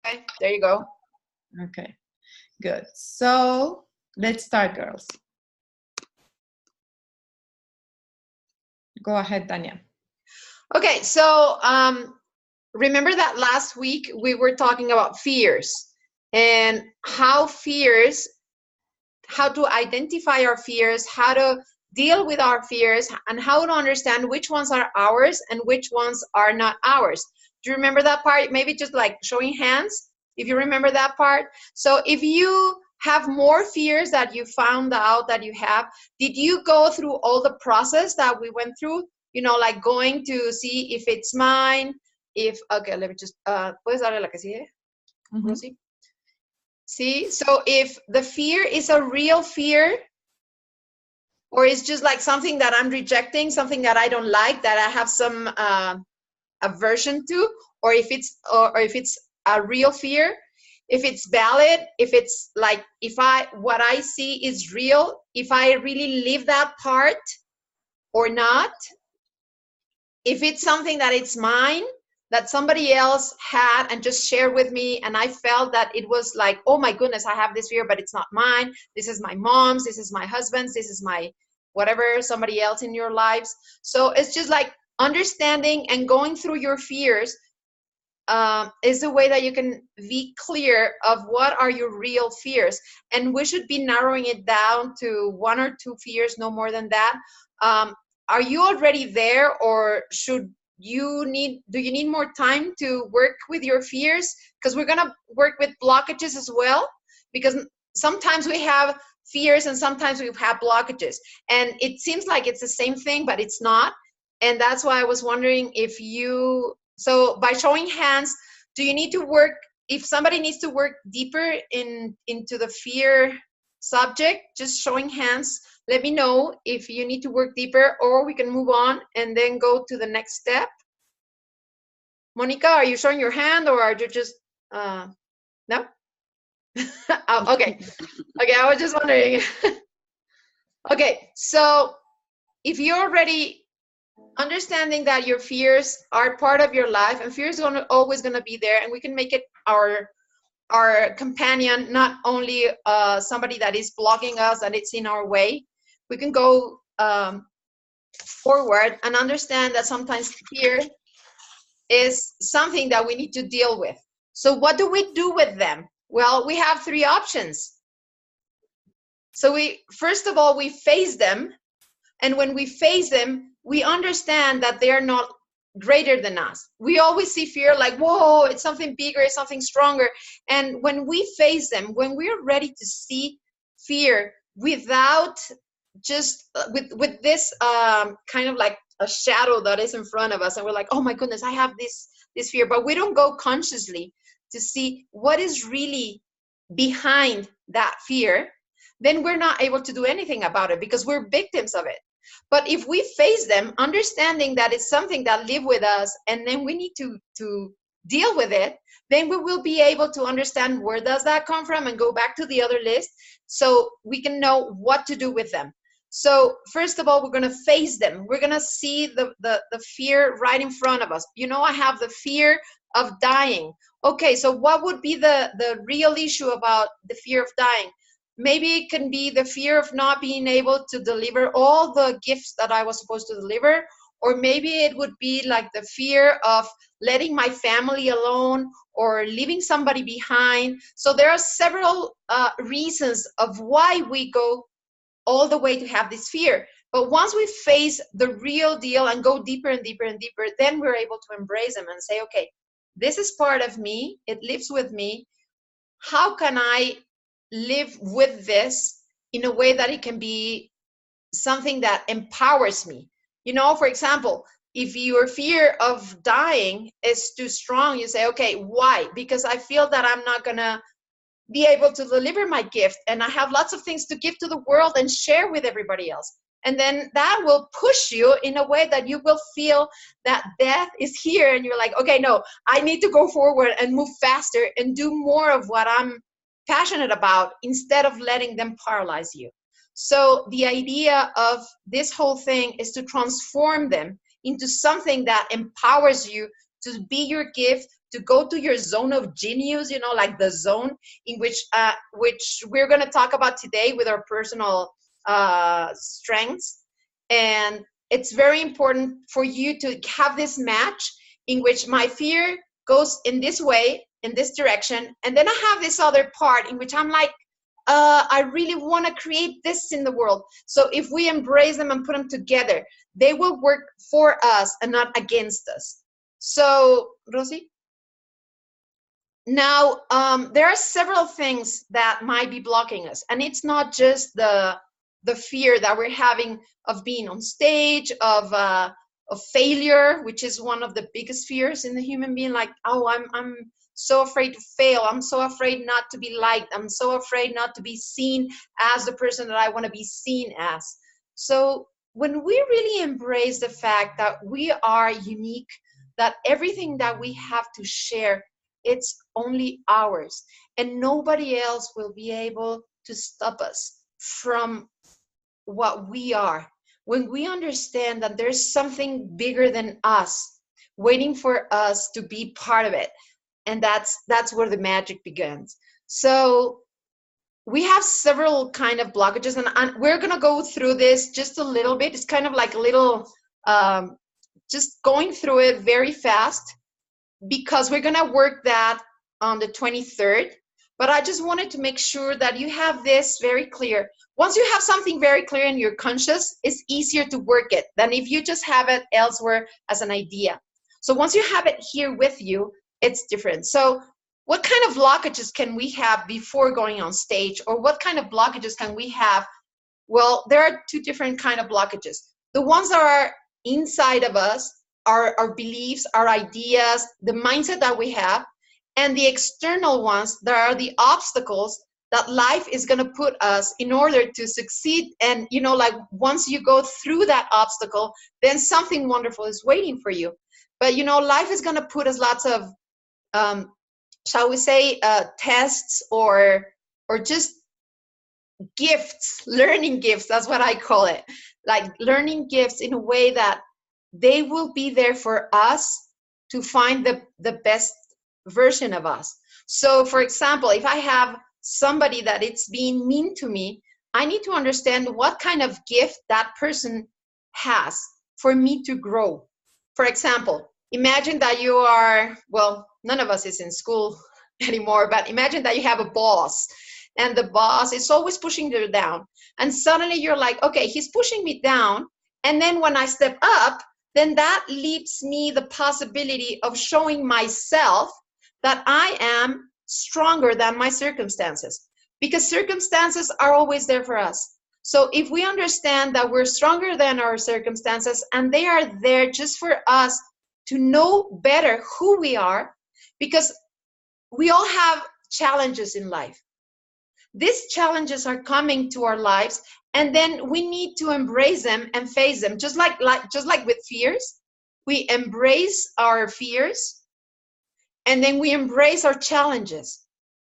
Okay, there you go. Okay, good. So let's start, girls. Go ahead, Tanya. Okay, so remember that last week we were talking about fears and how to identify our fears, how to deal with our fears, and how to understand which ones are ours and which ones are not ours. Do you remember that part? Maybe just like showing hands, if you remember that part. So if you have more fears that you found out that you have, did you go through all the process that we went through? You know, like going to see if it's mine, if, okay, let me just, ¿puedes darle la que sigue, Rosie? See, so if the fear is a real fear, or it's just like something that I'm rejecting, something that I don't like, that I have some aversion to, or if it's a real fear, if it's valid, if it's like, what I see is real, if I really live that part or not, if it's something that it's mine, that somebody else had and just shared with me, and I felt that it was like, oh my goodness, I have this fear, but it's not mine. This is my mom's, this is my husband's, this is my whatever, somebody else in your lives. So it's just like understanding and going through your fears is the way that you can be clear of what are your real fears. And we should be narrowing it down to 1 or 2 fears, no more than that. Are you already there, or do you need more time to work with your fears? Because we're going to work with blockages as well, because sometimes we have fears and sometimes we have blockages, and it seems like it's the same thing, but it's not. And that's why I was wondering if so by showing hands, do you need to work, if somebody needs to work deeper into the fear subject, just showing hands, let me know if you need to work deeper, or we can move on and then go to the next step. Monica, are you showing your hand, or are you just, no? Oh, okay. Okay, I was just wondering. Okay, so if you're already understanding that your fears are part of your life, and fear is always going to be there, and we can make it our companion, not only somebody that is blocking us, and it's in our way. We can go forward and understand that sometimes fear is something that we need to deal with. So what do we do with them? Well, we have 3 options. So first of all, we face them. And when we face them, we understand that they are not greater than us. We always see fear like, whoa, it's something bigger, it's something stronger. And when we face them, when we're ready to see fear without just with this kind of like a shadow that is in front of us, and we're like, oh my goodness, I have this fear, but we don't go consciously to see what is really behind that fear, then we're not able to do anything about it, because we're victims of it. But if we face them, understanding that it's something that lives with us, and then we need to deal with it, then we will be able to understand where does that come from and go back to the other list, so we can know what to do with them. So first of all, we're going to face them. We're going to see the fear right in front of us. You know, I have the fear of dying. Okay, so what would be the real issue about the fear of dying? Maybe it can be the fear of not being able to deliver all the gifts that I was supposed to deliver, or maybe it would be like the fear of letting my family alone or leaving somebody behind. So there are several reasons of why we go all the way to have this fear. But once we face the real deal and go deeper and deeper and deeper, then we're able to embrace them and say, okay, this is part of me. It lives with me. How can I live with this in a way that it can be something that empowers me? You know, for example, if your fear of dying is too strong, you say, okay, why? Because I feel that I'm not gonna be able to deliver my gift, and I have lots of things to give to the world and share with everybody else. And then that will push you in a way that you will feel that death is here, and you're like, okay, no, I need to go forward and move faster and do more of what I'm passionate about, instead of letting them paralyze you. So the idea of this whole thing is to transform them into something that empowers you to be your gift, to go to your zone of genius, you know, like the zone in which we're going to talk about today with our personal strengths. And it's very important for you to have this match in which my fear goes in this way, in this direction, and then I have this other part in which I'm like, I really want to create this in the world. So if we embrace them and put them together, they will work for us and not against us. So, Rosie? Now, there are several things that might be blocking us. And it's not just the fear that we're having of being on stage, of failure, which is one of the biggest fears in the human being. Like, oh, I'm so afraid to fail. I'm so afraid not to be liked. I'm so afraid not to be seen as the person that I want to be seen as. So when we really embrace the fact that we are unique, that everything that we have to share, it's only ours, and nobody else will be able to stop us from what we are. When we understand that there's something bigger than us waiting for us to be part of it, and that's where the magic begins. So we have several kind of blockages, and we're going to go through this just a little bit. It's kind of like a little just going through it very fast, because we're going to work that on the 23rd. But I just wanted to make sure that you have this very clear. Once you have something very clear in your conscious, it's easier to work it than if you just have it elsewhere as an idea. So once you have it here with you, it's different. So what kind of blockages can we have before going on stage? Or what kind of blockages can we have? Well, there are two different kind of blockages. The ones that are inside of us, our beliefs, our ideas, the mindset that we have, and the external ones that are the obstacles that life is going to put us in order to succeed. And, you know, like once you go through that obstacle, then something wonderful is waiting for you. But, you know, life is going to put us lots of, shall we say, tests or just gifts, learning gifts. That's what I call it. Like learning gifts in a way that they will be there for us to find the best version of us. So, for example, if I have somebody that it's being mean to me, I need to understand what kind of gift that person has for me to grow. For example, imagine that you are, well, none of us is in school anymore, but imagine that you have a boss, and the boss is always pushing you down. And suddenly you're like, okay, he's pushing me down. And then when I step up, then that leaves me the possibility of showing myself that I am stronger than my circumstances, because circumstances are always there for us. So if we understand that we're stronger than our circumstances and they are there just for us to know better who we are, because we all have challenges in life. These challenges are coming to our lives, and then we need to embrace them and face them. Just like with fears, we embrace our fears, and then we embrace our challenges.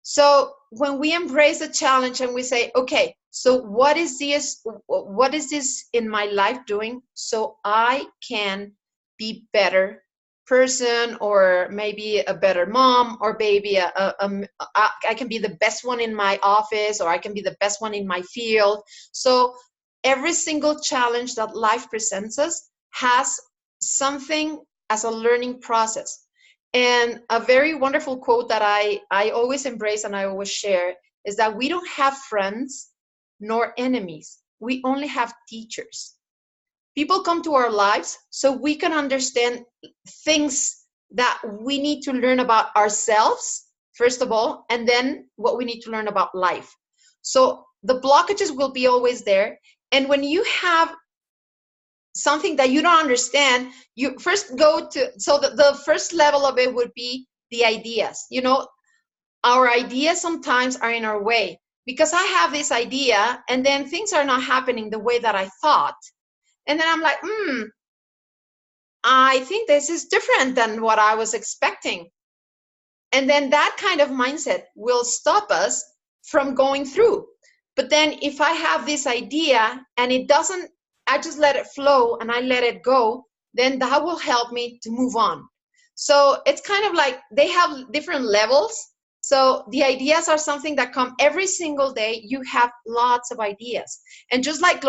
So when we embrace a challenge and we say, okay, so what is this in my life doing so I can be better person, or maybe a better mom, or maybe I can be the best one in my office, or I can be the best one in my field. So every single challenge that life presents us has something as a learning process. And a very wonderful quote that I always embrace and I always share is that we don't have friends nor enemies. We only have teachers. People come to our lives so we can understand things that we need to learn about ourselves, first of all, and then what we need to learn about life. So the blockages will be always there. And when you have something that you don't understand, you first go to, so the first level of it would be the ideas. You know, our ideas sometimes are in our way, because I have this idea and then things are not happening the way that I thought. And then I'm like, I think this is different than what I was expecting. And then that kind of mindset will stop us from going through. But then if I have this idea and it doesn't, I just let it flow and I let it go, then that will help me to move on. So it's kind of like they have different levels. So the ideas are something that come every single day. You have lots of ideas. And just like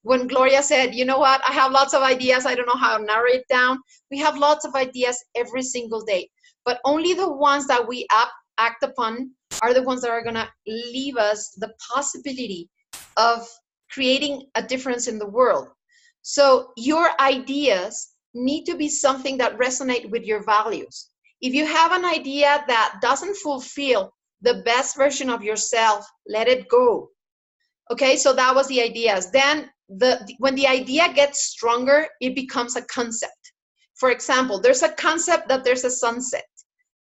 when Gloria said, you know what, I have lots of ideas, I don't know how to narrow it down. We have lots of ideas every single day. But only the ones that we act upon are the ones that are going to leave us the possibility of creating a difference in the world. So your ideas need to be something that resonate with your values. If you have an idea that doesn't fulfill the best version of yourself, let it go. Okay, so that was the ideas. Then when the idea gets stronger, it becomes a concept. For example, there's a concept that there's a sunset.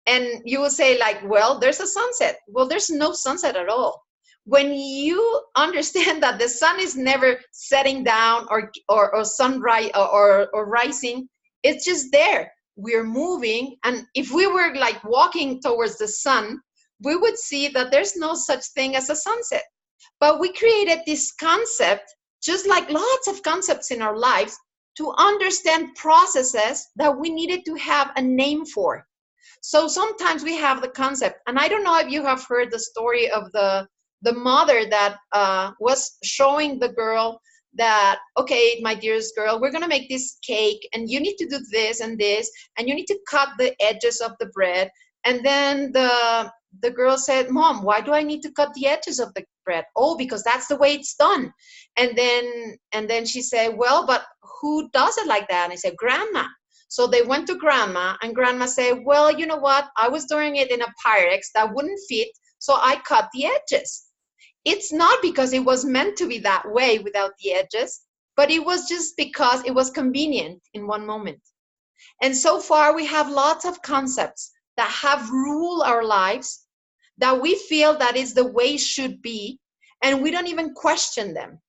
And you will say like, well, there's a sunset. Well, there's no sunset at all. When you understand that the sun is never setting down or sunrise or rising, it's just there. We're moving. And if we were like walking towards the sun, we would see that there's no such thing as a sunset. But we created this concept, just like lots of concepts in our lives, to understand processes that we needed to have a name for. So sometimes we have the concept, and I don't know if you have heard the story of the mother that was showing the girl that, okay, my dearest girl, we're going to make this cake, and you need to do this, and you need to cut the edges of the bread. And then the girl said, Mom, why do I need to cut the edges of the bread? Oh, because that's the way it's done. And then she said, well, but who does it like that? And I said, Grandma. So they went to Grandma, and Grandma said, well, you know what? I was doing it in a Pyrex that wouldn't fit, so I cut the edges. It's not because it was meant to be that way without the edges, but it was just because it was convenient in one moment. And so far, we have lots of concepts that have ruled our lives, that we feel that is the way it should be, and we don't even question them.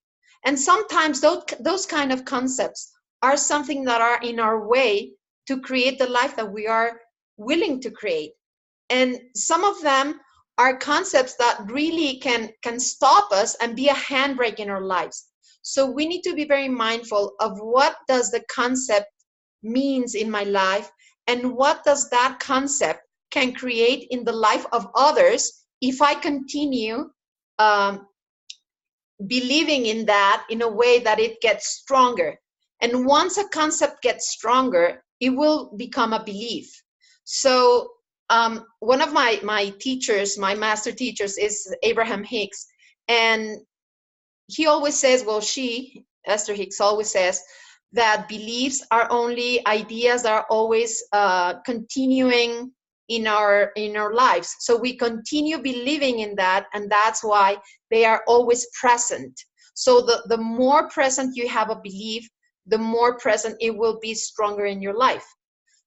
And sometimes those kind of concepts are something that are in our way to create the life that we are willing to create. And some of them are concepts that really can stop us and be a handbrake in our lives. So we need to be very mindful of what does the concept means in my life, and what does that concept can create in the life of others if I continue believing in that in a way that it gets stronger. And once a concept gets stronger, it will become a belief. So one of my teachers, my master teachers, is Abraham Hicks. And he always says, well, Esther Hicks always says that beliefs are only ideas that are always continuing in our lives. So we continue believing in that, and that's why they are always present. So the more present you have a belief, the more present it will be stronger in your life.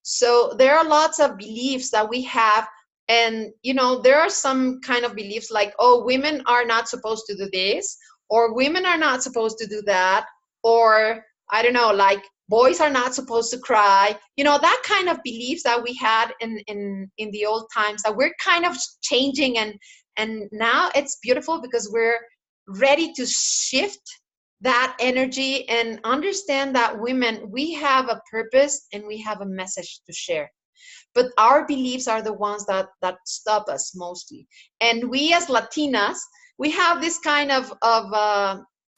So there are lots of beliefs that we have, and there are some kind of beliefs like, oh, women are not supposed to do this, or women are not supposed to do that, or I don't know, like boys are not supposed to cry. That kind of beliefs that we had in the old times that we're kind of changing, and now it's beautiful because we're ready to shift that energy and understand that women, we have a purpose and we have a message to share. But our beliefs are the ones that stop us mostly. And we as Latinas, we have this kind of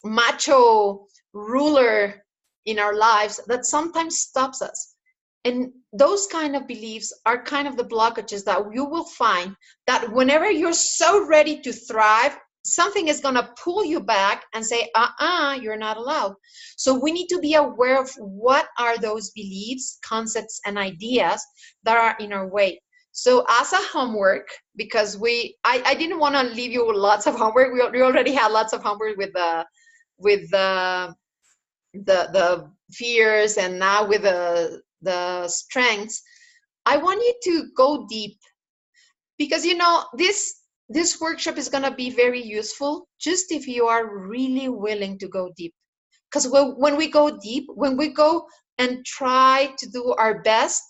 macho ruler in our lives that sometimes stops us. And those kind of beliefs are kind of the blockages that you will find that whenever you're so ready to thrive, something is going to pull you back and say, you're not allowed. So we need to be aware of what are those beliefs, concepts, and ideas that are in our way. So as a homework, because I didn't want to leave you with lots of homework. We already had lots of homework with the fears, and now with the strengths. I want you to go deep, because this workshop is going to be very useful just if you are really willing to go deep. Because when we go deep, when we go and try to do our best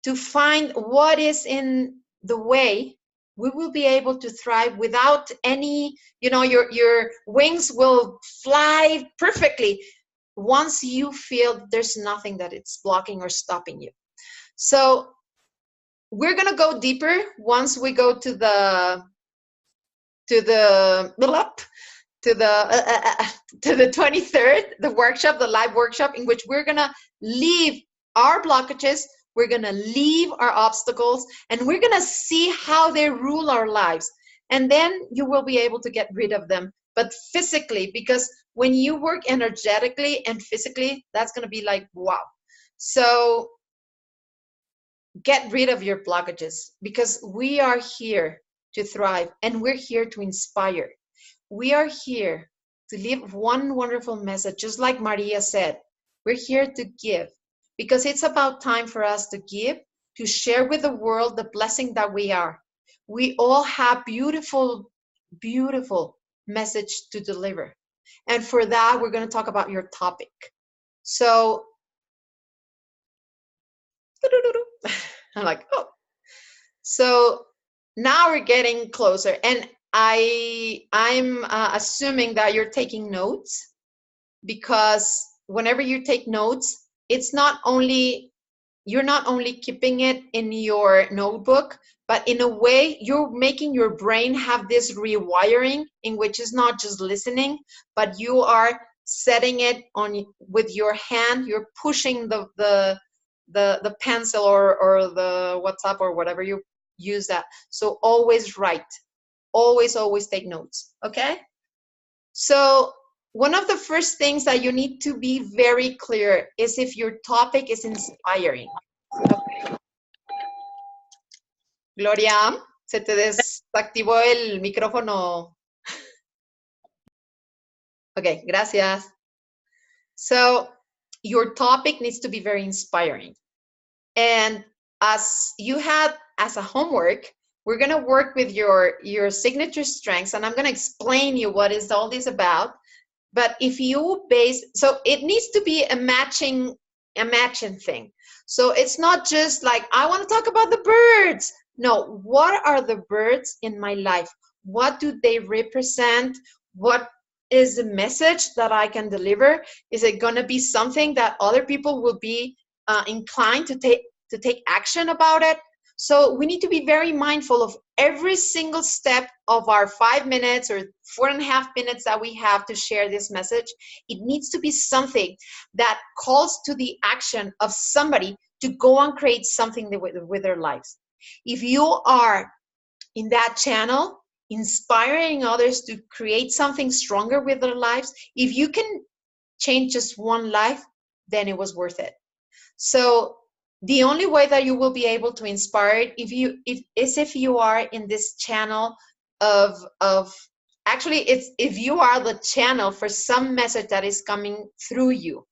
to find what is in the way, we will be able to thrive without any, your wings will fly perfectly once you feel there's nothing that it's blocking or stopping you. So we're going to go deeper once we go to the to the 23rd, the workshop, the live workshop, in which we're going to leave our blockages, we're going to leave our obstacles, and we're going to see how they rule our lives. And then you will be able to get rid of them, but physically, because when you work energetically and physically, that's going to be like, wow. So get rid of your blockages, because we are here to thrive, and we're here to inspire. We are here to leave one wonderful message, just like Maria said. We're here to give, because it's about time for us to give, to share with the world the blessing that we are. We all have beautiful, beautiful message to deliver. And for that, we're going to talk about your topic. So, I'm like, oh. So now we're getting closer, and I'm assuming that you're taking notes, because whenever you take notes, it's not only, you're not only keeping it in your notebook, but in a way you're making your brain have this rewiring, in which is not just listening, but you are setting it on with your hand. You're pushing the pencil or the WhatsApp or whatever you use that. So always write, always take notes. Okay, so one of the first things that you need to be very clear is if your topic is inspiring. Okay. Gloria, se te desactivó el micrófono. Okay, gracias. So your topic needs to be very inspiring. And as you had as a homework, we're going to work with your signature strengths, and I'm going to explain you what is all this about. But if you base, so it needs to be a matching thing. So it's not just like, I want to talk about the birds. No, what are the birds in my life? What do they represent? What is the message that I can deliver? Is it going to be something that other people will be inclined to take action about it? So we need to be very mindful of every single step of our 5 minutes or 4.5 minutes that we have to share this message. It needs to be something that calls to the action of somebody to go and create something with their lives. If you are in that channel, inspiring others to create something stronger with their lives, if you can change just one life, then it was worth it. So the only way that you will be able to inspire it if you are in this channel of actually, it's if you are the channel for some message that is coming through you.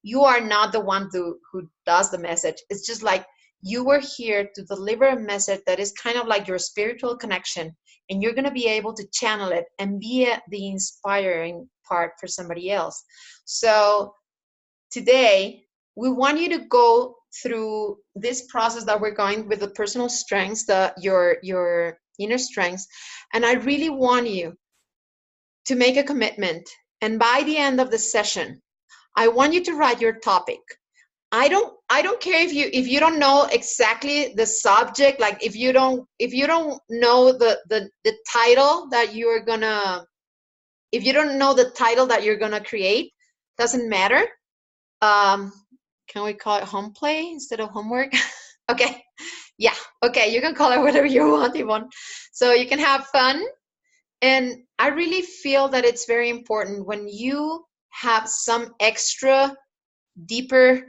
You are not the one who does the message. It's just like you were here to deliver a message that is kind of like your spiritual connection, and you're going to be able to channel it and be the inspiring part for somebody else. So today, we want you to go through this process that we're going with the personal strengths, your inner strengths, and I really want you to make a commitment. And by the end of the session, I want you to write your topic. I don't care if you don't know exactly the subject, like if you don't know the title that you're gonna, if you don't know the title that you're gonna create, doesn't matter. Can we call it home play instead of homework? Okay, yeah, okay, you can call it whatever you want, Yvonne. So you can have fun. And I really feel that it's very important when you have some extra deeper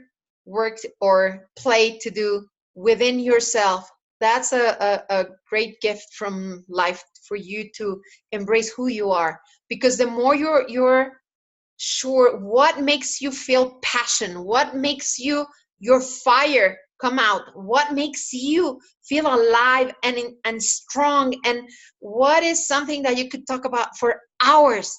work or play to do within yourself. That's a great gift from life for you to embrace who you are, because the more you're sure what makes you feel passion, what makes your fire come out, what makes you feel alive and strong, and what is something that you could talk about for hours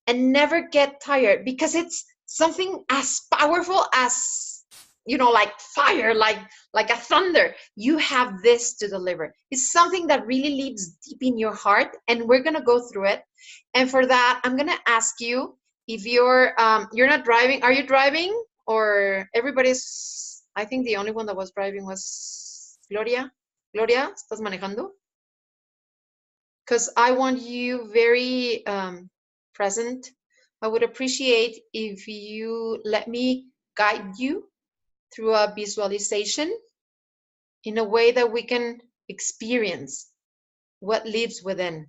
and never get tired, because it's something as powerful as, you know, like fire, like a thunder. You have this to deliver. It's something that really lives deep in your heart, and we're going to go through it. And for that, I'm going to ask you, if you're not driving, are you driving, or everybody's I think the only one that was driving was Gloria. Gloria, ¿estás manejando? Because I want you very present. I would appreciate if you let me guide you through a visualization in a way that we can experience what lives within.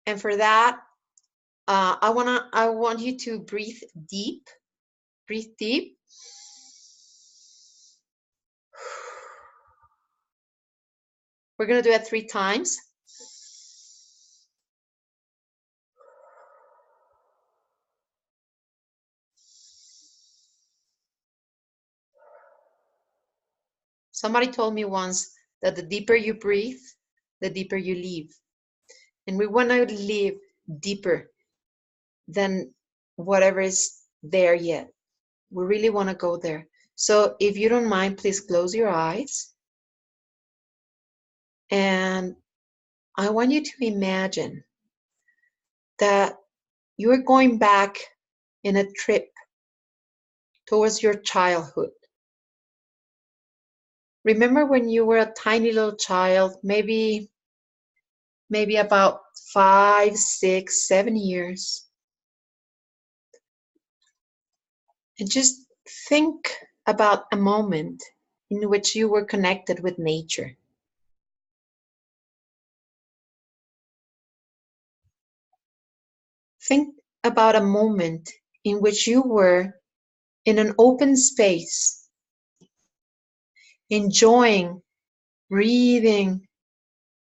And for that, I want you to breathe deep. Breathe deep. We're going to do it 3 times. Somebody told me once that the deeper you breathe, the deeper you live. And we want to live deeper than whatever is there yet. We really want to go there. So if you don't mind, please close your eyes. And I want you to imagine that you're going back in a trip towards your childhood. Remember when you were a tiny little child, maybe about 5, 6, 7 years. And just think about a moment in which you were connected with nature. Think about a moment in which you were in an open space, enjoying, breathing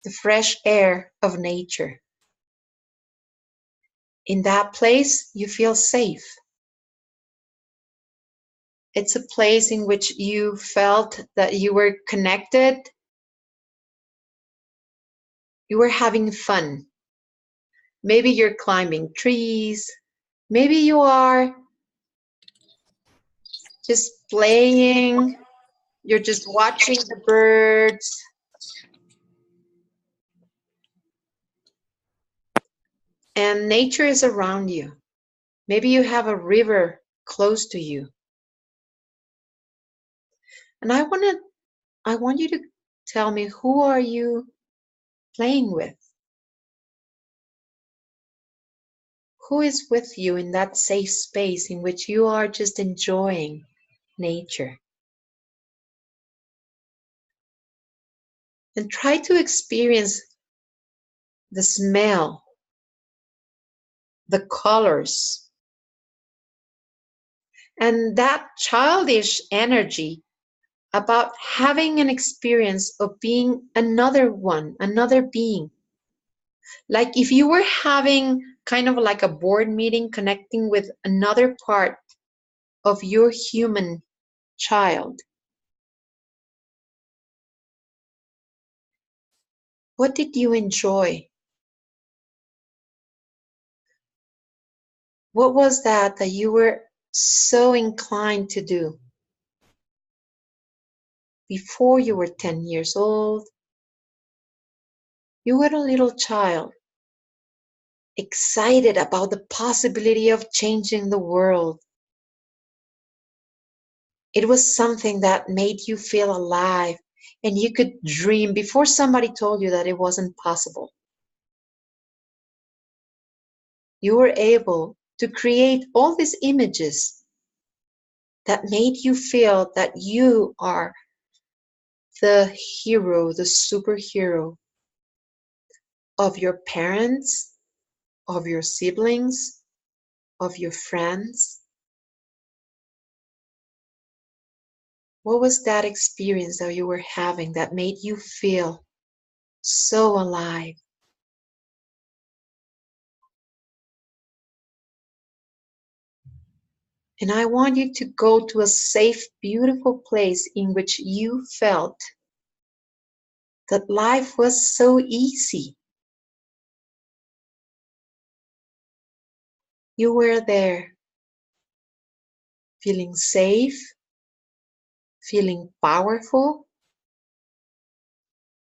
the fresh air of nature. In that place, you feel safe. It's a place in which you felt that you were connected. You were having fun. Maybe you're climbing trees. Maybe you are just playing. You're just watching the birds. And nature is around you. Maybe you have a river close to you. And I want you to tell me, who are you playing with? Who is with you in that safe space in which you are just enjoying nature? And try to experience the smell, the colors, and that childish energy about having an experience of being another one, another being. Like if you were having kind of like a board meeting, connecting with another part of your human child. What did you enjoy? What was that you were so inclined to do before you were 10 years old? You were a little child, excited about the possibility of changing the world. It was something that made you feel alive, and you could dream before somebody told you that it wasn't possible. You were able to create all these images that made you feel that you are the hero, the superhero of your parents, of your siblings, of your friends. What was that experience that you were having that made you feel so alive? And I want you to go to a safe, beautiful place in which you felt that life was so easy. You were there, feeling safe, feeling powerful,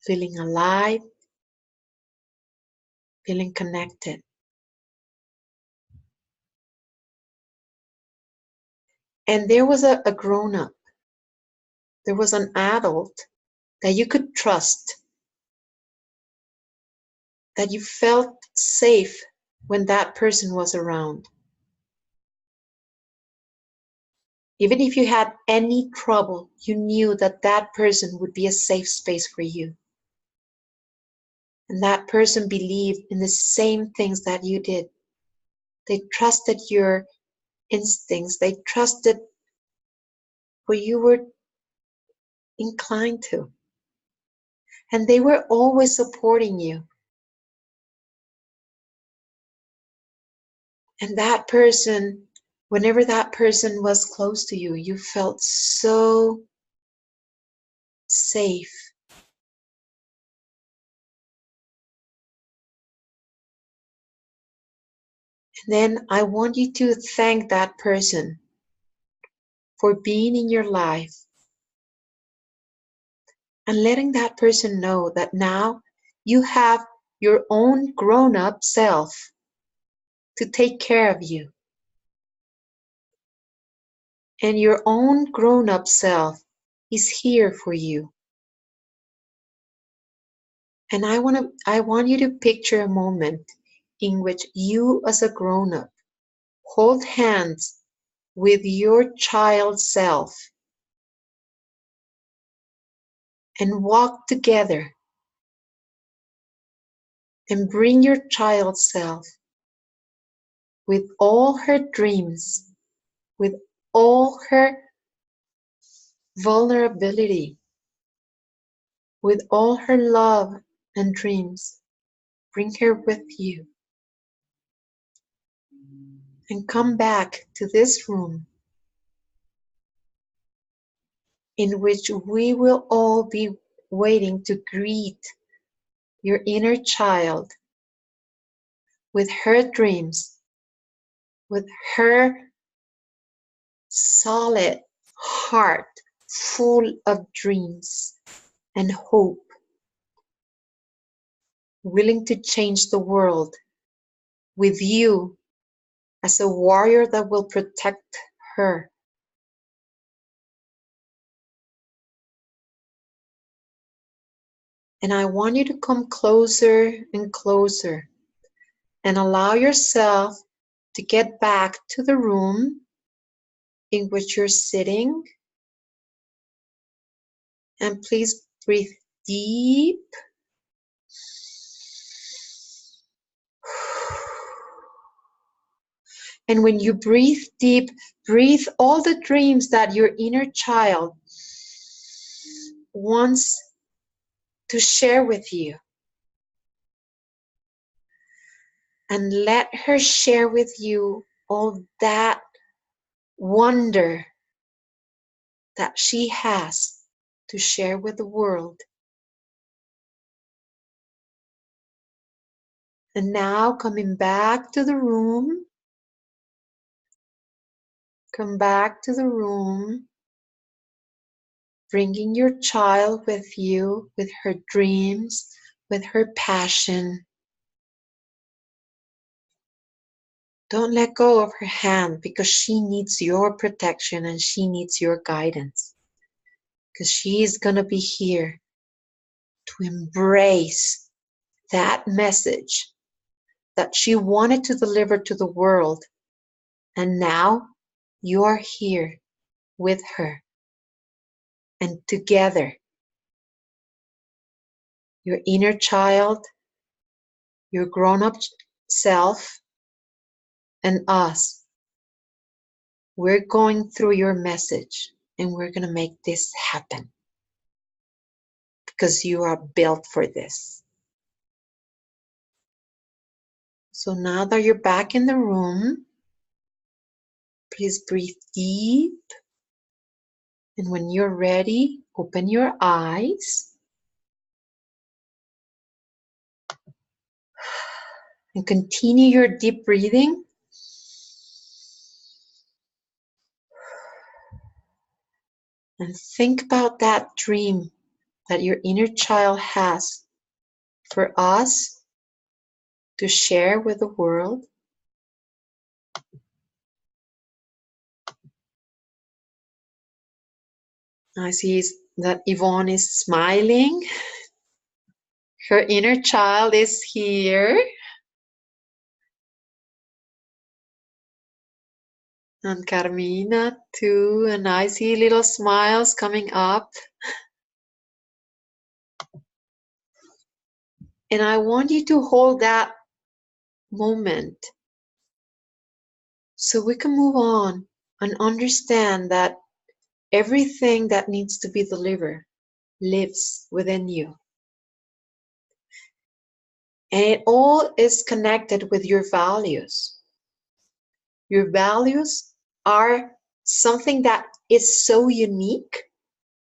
feeling alive, feeling connected. And there was a grown-up there was an adult that you could trust, that you felt safe when that person was around. Even if you had any trouble, you knew that that person would be a safe space for you. And that person believed in the same things that you did. They trusted your instincts. They trusted what you were inclined to. And they were always supporting you. And that person, whenever that person was close to you, you felt so safe. And then I want you to thank that person for being in your life and letting that person know that now you have your own grown-up self to take care of you. And your own grown-up self is here for you. And I want you to picture a moment in which you as a grown-up hold hands with your child self and walk together and bring your child self with all her dreams, with all her vulnerability, with all her love and dreams. Bring her with you and come back to this room in which we will all be waiting to greet your inner child with her dreams, with her solid heart full of dreams and hope, willing to change the world with you as a warrior that will protect her. And I want you to come closer and closer and allow yourself to get back to the room in which you're sitting. And please breathe deep. And when you breathe deep, breathe all the dreams that your inner child wants to share with you. And let her share with you all that wonder that she has to share with the world. And now coming back to the room, come back to the room, bringing your child with you, with her dreams, with her passion. Don't let go of her hand because she needs your protection and she needs your guidance. Because she is going to be here to embrace that message that she wanted to deliver to the world. And now you are here with her. And together, your inner child, your grown-up self, and us, we're going through your message and we're going to make this happen because you are built for this. So now that you're back in the room, please breathe deep. And when you're ready, open your eyes and continue your deep breathing. And think about that dream that your inner child has for us to share with the world. I see that Yvonne is smiling. Her inner child is here. And Carmina too. And I see little smiles coming up. And I want you to hold that moment so we can move on and understand that everything that needs to be delivered lives within you. And it all is connected with your values. Your values are something that is so unique.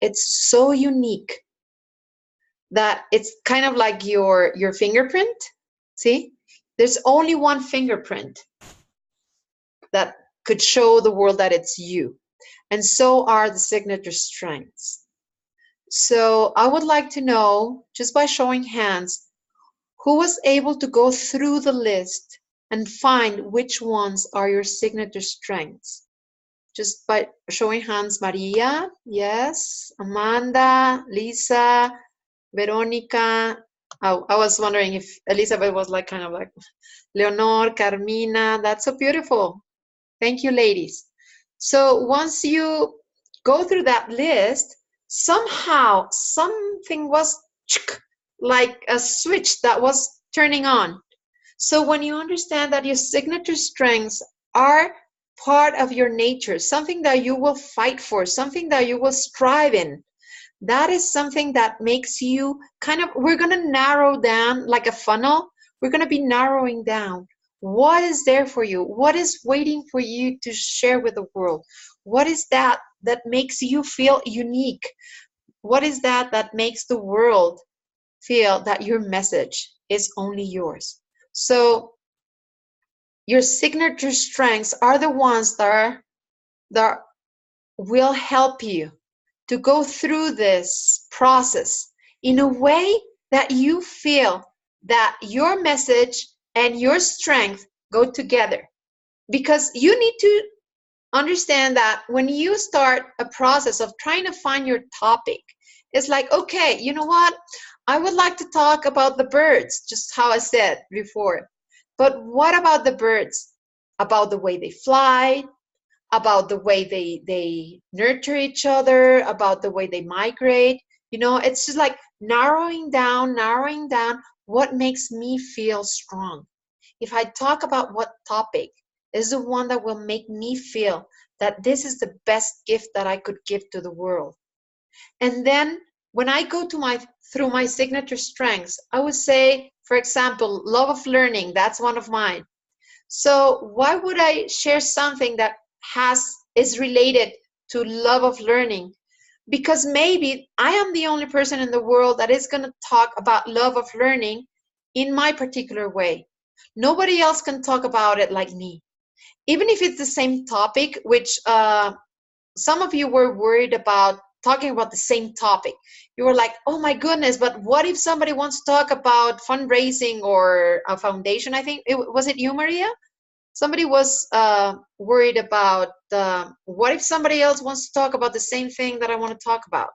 It's so unique that it's kind of like your fingerprint. See? There's only one fingerprint that could show the world that it's you. And so are the signature strengths. So I would like to know, just by showing hands, who was able to go through the list and find which ones are your signature strengths? Just by showing hands. Maria, yes. Amanda, Lisa, Veronica. I was wondering if Elizabeth was like kind of like Leonor, Carmina. That's so beautiful. Thank you, ladies. So once you go through that list, somehow something was like a switch that was turning on. So when you understand that your signature strengths are part of your nature, something that you will fight for, something that you will strive in, that is something that makes you kind of, we're going to narrow down like a funnel. We're going to be narrowing down. What is there for you? What is waiting for you to share with the world? What is that makes you feel unique? What is that makes the world feel that your message is only yours? So your signature strengths are the ones that will help you to go through this process in a way that you feel that your message and your strength go together. Because you need to understand that when you start a process of trying to find your topic, it's like, okay, you know what? I would like to talk about the birds, just how I said before. But what about the birds? About the way they fly, about the way they nurture each other, about the way they migrate. You know, it's just like narrowing down what makes me feel strong. If I talk about what topic is the one that will make me feel that this is the best gift that I could give to the world. And then when I go to through my signature strengths, I would say, for example, love of learning, that's one of mine. So why would I share something that is related to love of learning? Because maybe I am the only person in the world that is going to talk about love of learning in my particular way. Nobody else can talk about it like me. Even if it's the same topic, which some of you were worried about talking about the same topic. You were like, oh my goodness, but what if somebody wants to talk about fundraising or a foundation? I think, was it you, Maria? Somebody was worried about what if somebody else wants to talk about the same thing that I want to talk about?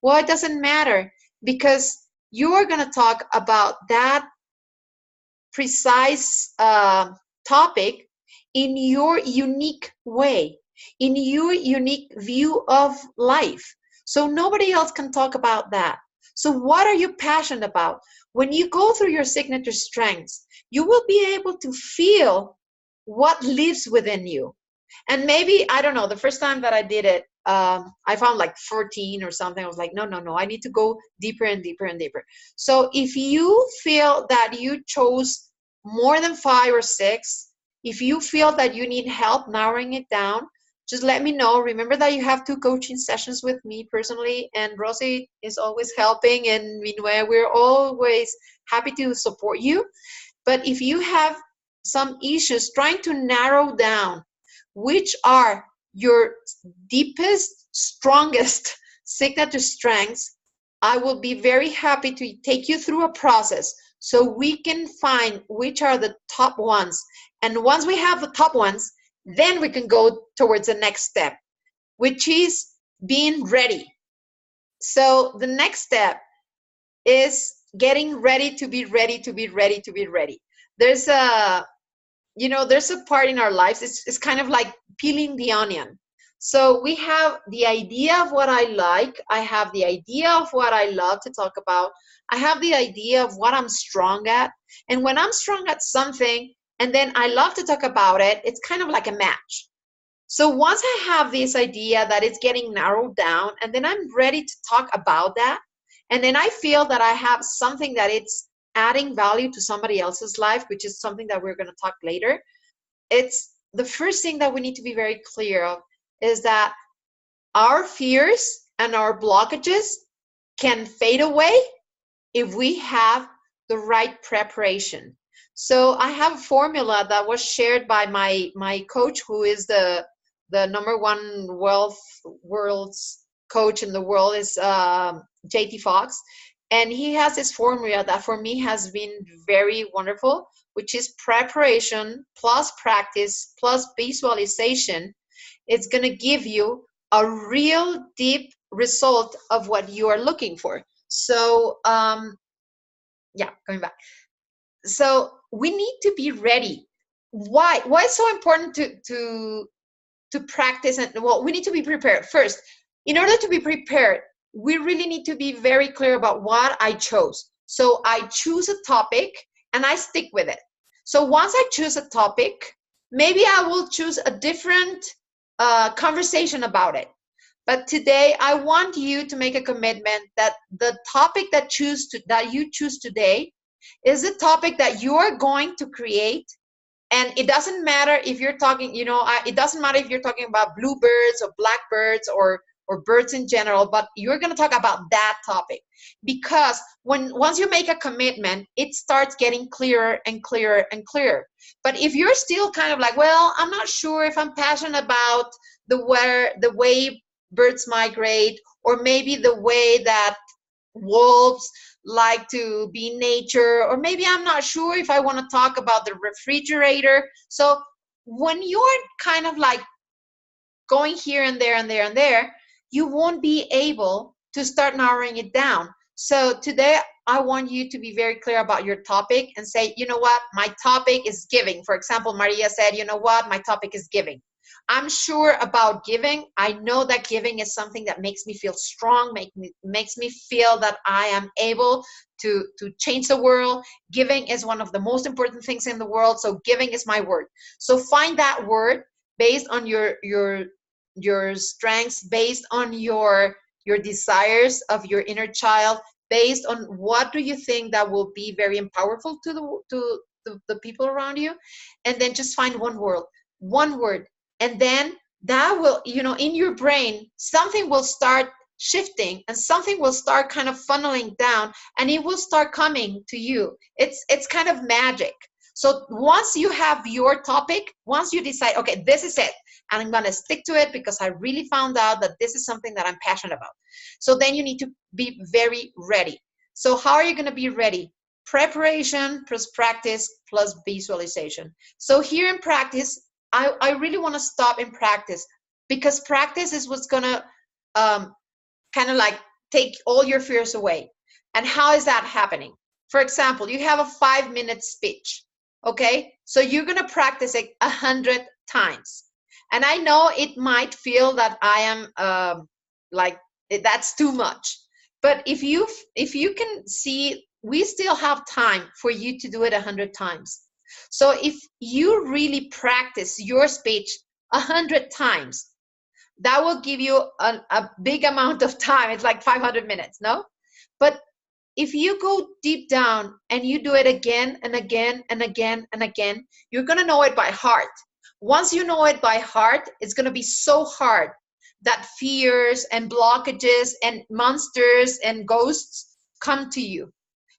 Well, it doesn't matter, because you are going to talk about that precise topic in your unique way, in your unique view of life. So nobody else can talk about that. So what are you passionate about? When you go through your signature strengths, you will be able to feel what lives within you. And maybe, I don't know, the first time that I did it, I found like 14 or something. I was like, no, I need to go deeper and deeper and deeper. So if you feel that you chose more than 5 or 6, if you feel that you need help narrowing it down, just let me know. Remember that you have 2 coaching sessions with me personally, and Rosie is always helping, and we're always happy to support you. But if you have some issues trying to narrow down which are your deepest, strongest signature strengths, I will be very happy to take you through a process so we can find which are the top ones. And once we have the top ones, then we can go towards the next step, which is being ready. So the next step is getting ready to be ready to be ready to be ready. There's a, there's a part in our lives, it's kind of like peeling the onion. So we have the idea of what I like, I have the idea of what I love to talk about, I have the idea of what I'm strong at, and when I'm strong at something and then I love to talk about it, it's kind of like a match. So once I have this idea that it's getting narrowed down, and then I'm ready to talk about that, and then I feel that I have something that it's adding value to somebody else's life, which is something that we're going to talk later, it's the first thing that we need to be very clear of is that our fears and our blockages can fade away if we have the right preparation. So I have a formula that was shared by my coach, who is the number one world's coach in the world, is JT Fox. And he has this formula that for me has been very wonderful, which is preparation plus practice plus visualization. It's going to give you a real deep result of what you are looking for. So yeah, going back. So we need to be ready. Why it's so important to practice? And well, we need to be prepared first. In order to be prepared, we really need to be very clear about what I chose. So I choose a topic and I stick with it. So once I choose a topic, maybe I will choose a different conversation about it. But today, I want you to make a commitment that the topic that you choose today is the topic that you are going to create. And it doesn't matter if you're talking, it doesn't matter if you're talking about bluebirds or blackbirds or birds in general, but you're going to talk about that topic. Because once you make a commitment, it starts getting clearer and clearer and clearer. But if you're still kind of like, well, I'm not sure if I'm passionate about the way birds migrate, or maybe the way that wolves like to be in nature, or maybe I'm not sure if I want to talk about the refrigerator. So when you're kind of like going here and there and there and there, you won't be able to start narrowing it down. So today, I want you to be very clear about your topic and say, you know what, my topic is giving. For example, Maria said, you know what, my topic is giving. I'm sure about giving. I know that giving is something that makes me feel strong, makes me feel that I am able to change the world. Giving is one of the most important things in the world. So giving is my word. So find that word based on your strengths, based on your desires of your inner child, based on what do you think that will be very powerful to the people around you, and then just find one word, and then that will, in your brain, something will start shifting and something will start kind of funneling down, and it will start coming to you. It's kind of magic. So once you have your topic, once you decide, okay, this is it, and I'm going to stick to it because I really found out that this is something that I'm passionate about. So then you need to be very ready. So how are you going to be ready? Preparation plus practice plus visualization. So here in practice, I really want to stop in practice, because practice is what's going to kind of like take all your fears away. And how is that happening? For example, you have a 5-minute speech. Okay, so you're going to practice it 100 times. And I know it might feel that I am like that's too much. But if you can see, we still have time for you to do it 100 times. So if you really practice your speech 100 times, that will give you a big amount of time. It's like 500 minutes, no? But if you go deep down and you do it again and again and again and again, you're going to know it by heart. Once you know it by heart, it's going to be so hard that fears and blockages and monsters and ghosts come to you,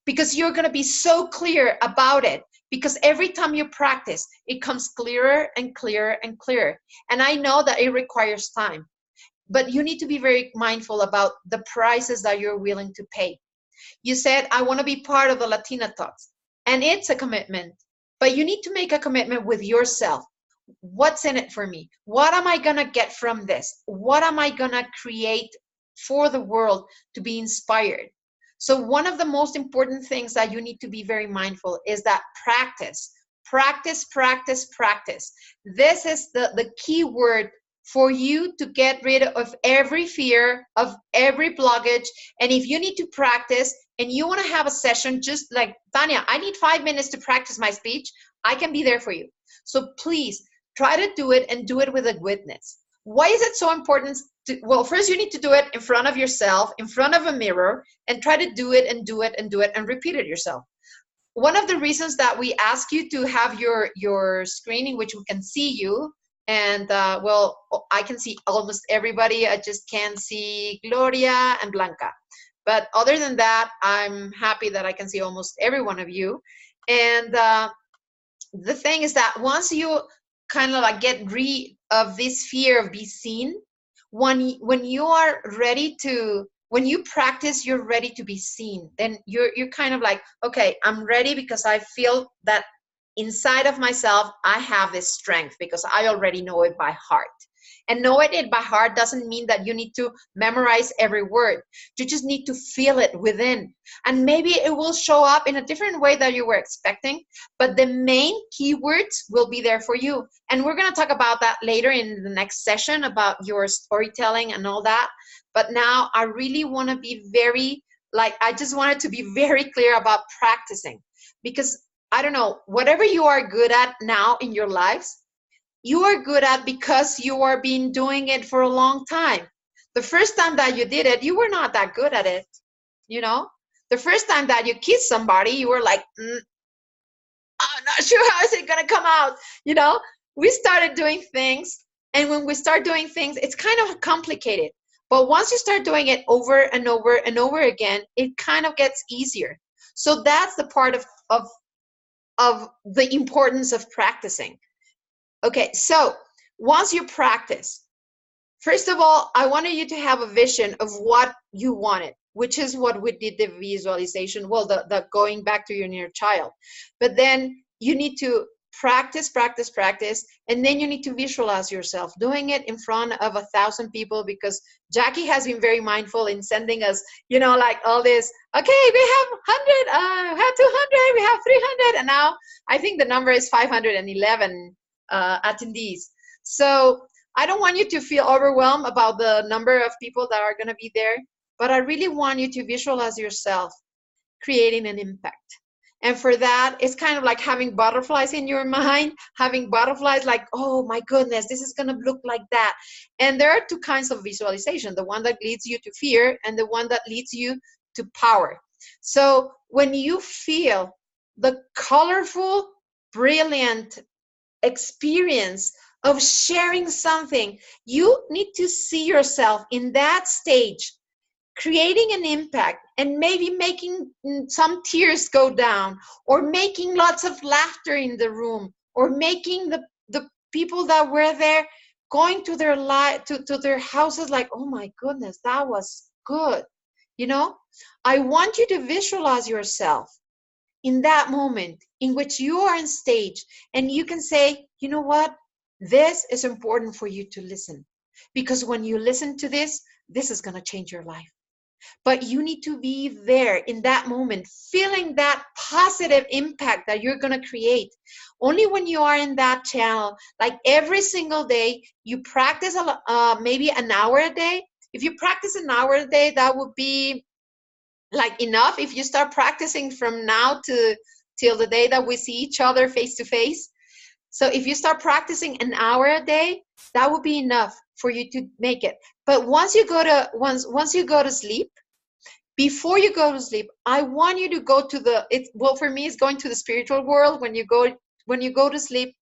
because you're going to be so clear about it. Because every time you practice, it comes clearer and clearer and clearer. And I know that it requires time, but you need to be very mindful about the prices that you're willing to pay. You said, I want to be part of the LATINATalks, and it's a commitment, but you need to make a commitment with yourself. What's in it for me? What am I going to get from this? What am I going to create for the world to be inspired. So one of the most important things that you need to be very mindful is that practice, practice, practice, practice. This is the key word for you to get rid of every fear, of every blockage. And if you need to practice and you want to have a session, just like, Tanya, I need 5 minutes to practice my speech, I can be there for you. So please try to do it, and do it with a witness. Why is it so important? Well, first you need to do it in front of yourself, in front of a mirror, and try to do it and do it and do it and repeat it yourself. One of the reasons that we ask you to have your screen in which we can see you, and well, I can see almost everybody. I just can't see Gloria and Blanca. But other than that, I'm happy that I can see almost every one of you. And the thing is that once you kind of like get rid of this fear of being seen, when you are ready to, when you practice, you're ready to be seen, then you're kind of like, okay, I'm ready because I feel that inside of myself, I have this strength because I already know it by heart. And knowing it by heart doesn't mean that you need to memorize every word. You just need to feel it within. And maybe it will show up in a different way that you were expecting, but the main keywords will be there for you. And we're going to talk about that later in the next session about your storytelling and all that. But now I really want to be very, like, I just wanted to be very clear about practicing, because I don't know, whatever you are good at now in your lives, you are good at because you are been doing it for a long time. The first time that you did it, you were not that good at it. You know, the first time that you kissed somebody, you were like, I'm not sure how is it going to come out. You know, we started doing things, and when we start doing things, it's kind of complicated. But once you start doing it over and over and over again, it kind of gets easier. So that's the part of the importance of practicing. Okay, so once you practice, first of all, I wanted you to have a vision of what you wanted, which is what we did the visualization, well, the going back to your inner child. But then you need to practice, practice, practice, and then you need to visualize yourself doing it in front of 1,000 people, because Jackie has been very mindful in sending us, you know, like all this, okay, we have 100, we have 200, we have 300, and now I think the number is 511 attendees. So I don't want you to feel overwhelmed about the number of people that are going to be there, but I really want you to visualize yourself creating an impact. And for that, it's kind of like having butterflies in your mind, having butterflies like, oh my goodness, this is going to look like that. And there are two kinds of visualization, the one that leads you to fear and the one that leads you to power. So when you feel the colorful, brilliant experience of sharing something, you need to see yourself in that stage, creating an impact, and maybe making some tears go down, or making lots of laughter in the room, or making the people that were there going to their to their houses like, oh my goodness, that was good. You know, I want you to visualize yourself in that moment in which you are on stage, and you can say, you know what, this is important for you to listen, because when you listen to this is going to change your life. But you need to be there in that moment, feeling that positive impact that you're going to create. Only when you are in that channel, like every single day, you practice maybe an hour a day. If you practice an hour a day, that would be like enough. If you start practicing from now to till the day that we see each other face to face, so if you start practicing an hour a day, that would be enough for you to make it. But once you go to sleep, before you go to sleep, I want you to go to well, for me, it's going to the spiritual world. When you go to sleep,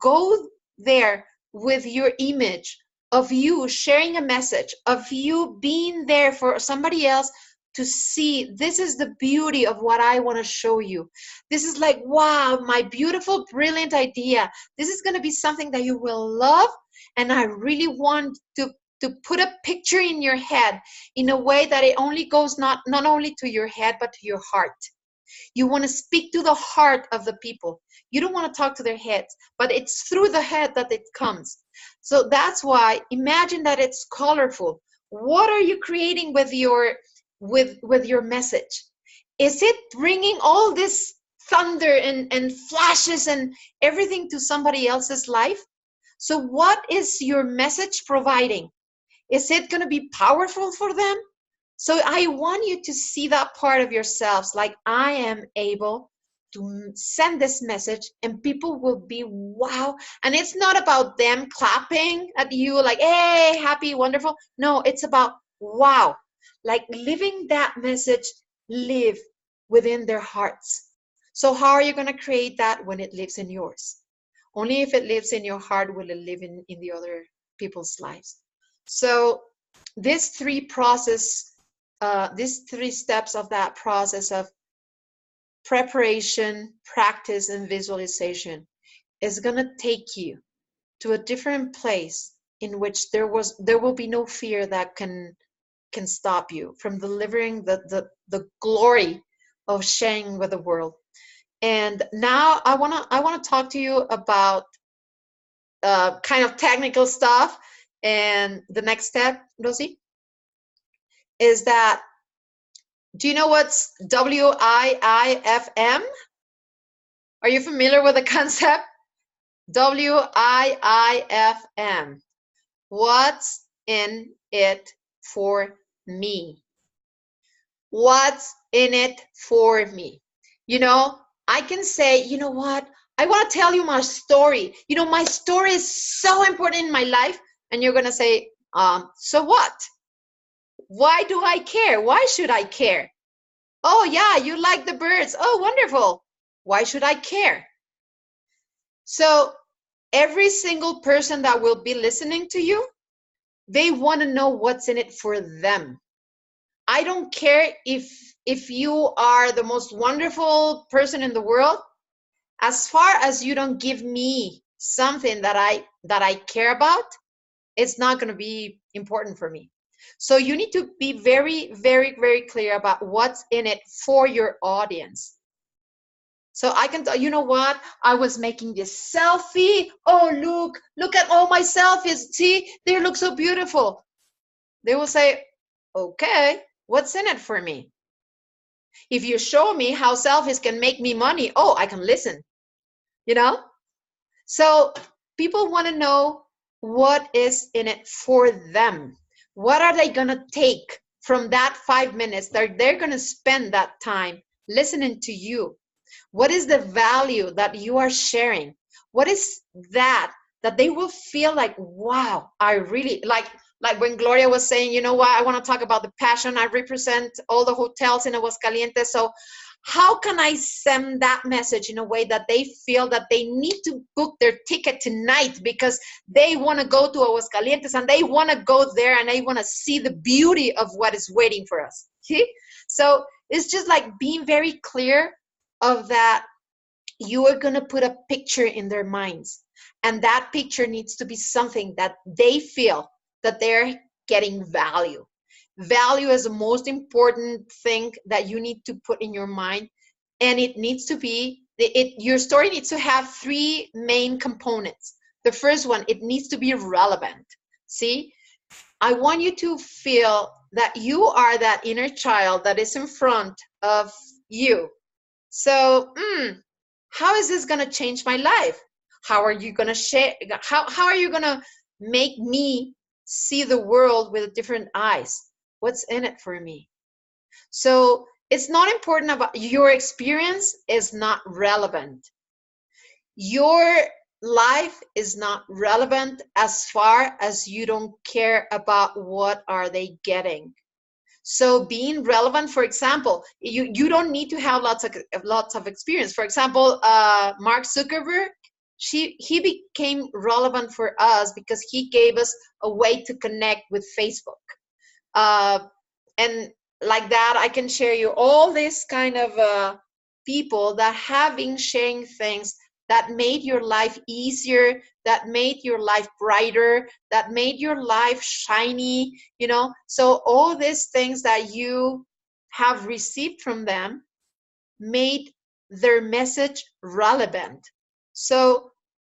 go there with your image of you sharing a message, of you being there for somebody else to see. This is the beauty of what I want to show you. This is like, wow, my beautiful, brilliant idea. This is going to be something that you will love. And I really want to put a picture in your head in a way that it only goes not only to your head, but to your heart. You want to speak to the heart of the people. You don't want to talk to their heads, but it's through the head that it comes. So that's why imagine that it's colorful. What are you creating with your message? Is it bringing all this thunder and flashes and everything to somebody else's life? So what is your message providing? Is it going to be powerful for them? So I want you to see that part of yourselves, like I am able to send this message and people will be wow. And it's not about them clapping at you like, hey, happy, wonderful. No, it's about wow, like living that message live within their hearts. So how are you going to create that when it lives in yours? Only if it lives in your heart will it live in the other people's lives. So these three steps of that process of preparation, practice, and visualization is going to take you to a different place in which there will be no fear that can stop you from delivering the glory of sharing with the world. And now I want to talk to you about kind of technical stuff. And the next step, Rosie, is that, do you know what's WIIFM? Are you familiar with the concept? WIIFM. What's in it for me? What's in it for me? You know, I can say, you know what? I want to tell you my story. You know, my story is so important in my life. And you're going to say, so what? Why do I care? Why should I care? Oh, yeah, you like the birds. Oh, wonderful. Why should I care? So every single person that will be listening to you, they want to know what's in it for them. I don't care if you are the most wonderful person in the world, as far as you don't give me something that I care about, it's not going to be important for me. So you need to be very, very, very clear about what's in it for your audience. So I can tell, you know what? I was making this selfie. Oh, look at all my selfies. See, they look so beautiful. They will say, okay, what's in it for me? If you show me how selfies can make me money, oh, I can listen, you know? So people want to know what is in it for them. What are they going to take from that 5 minutes that they're going to spend that time listening to you? What is the value that you are sharing? What is that they will feel like, wow, I really like when Gloria was saying, you know what, I want to talk about the passion. I represent all the hotels in Aguascalientes. So how can I send that message in a way that they feel that they need to book their ticket tonight because they want to go to Aguascalientes and they want to go there and they want to see the beauty of what is waiting for us. See? So it's just like being very clear of that. You are going to put a picture in their minds, and that picture needs to be something that they feel that they're getting value. Value is the most important thing that you need to put in your mind, and it needs to be, your story needs to have three main components. The first one, it needs to be relevant. See, I want you to feel that you are that inner child that is in front of you. So, how is this going to change my life? How are you going to share? How are you going to make me see the world with different eyes? What's in it for me? So it's not important about your experience is not relevant. Your life is not relevant as far as you don't care about what are they getting. So being relevant, for example, you don't need to have lots of experience. For example, Mark Zuckerberg, he became relevant for us because he gave us a way to connect with Facebook. And like that, I can share you all this kind of people that have been sharing things that made your life easier, that made your life brighter, that made your life shiny, you know. So all these things that you have received from them made their message relevant. So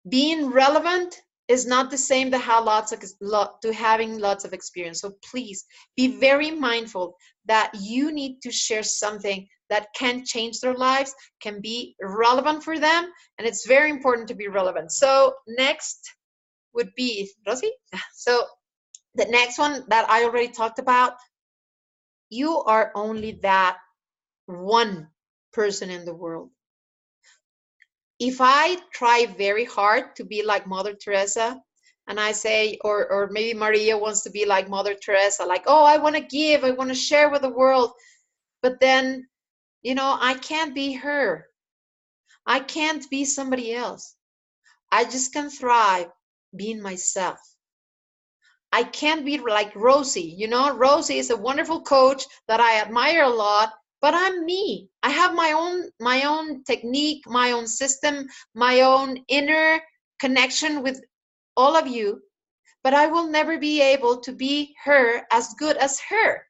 being relevant is not the same to having lots of experience. So please be very mindful that you need to share something that can change their lives, can be relevant for them, and it's very important to be relevant. So next would be Rosie. So the next one that I already talked about, you are only that one person in the world. If I try very hard to be like Mother Teresa, and I say, or maybe Maria wants to be like Mother Teresa, like, oh, I want to give, I want to share with the world, but then, I can't be her. I can't be somebody else. I just can thrive being myself. I can't be like Rosie. Rosie is a wonderful coach that I admire a lot, but I'm me. I have my own technique, my own system, my own inner connection with all of you, but I will never be able to be her as good as her,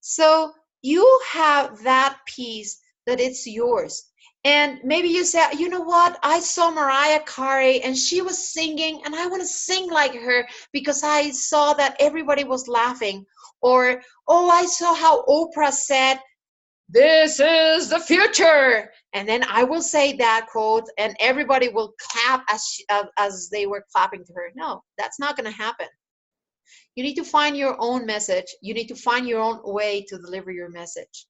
So you have that piece that it's yours. And maybe you say, you know what? I saw Mariah Carey and she was singing and I want to sing like her because I saw that everybody was laughing. Or, oh, I saw how Oprah said, this is the future. And then I will say that quote and everybody will clap as they were clapping to her. No, that's not going to happen. You need to find your own message. You need to find your own way to deliver your message.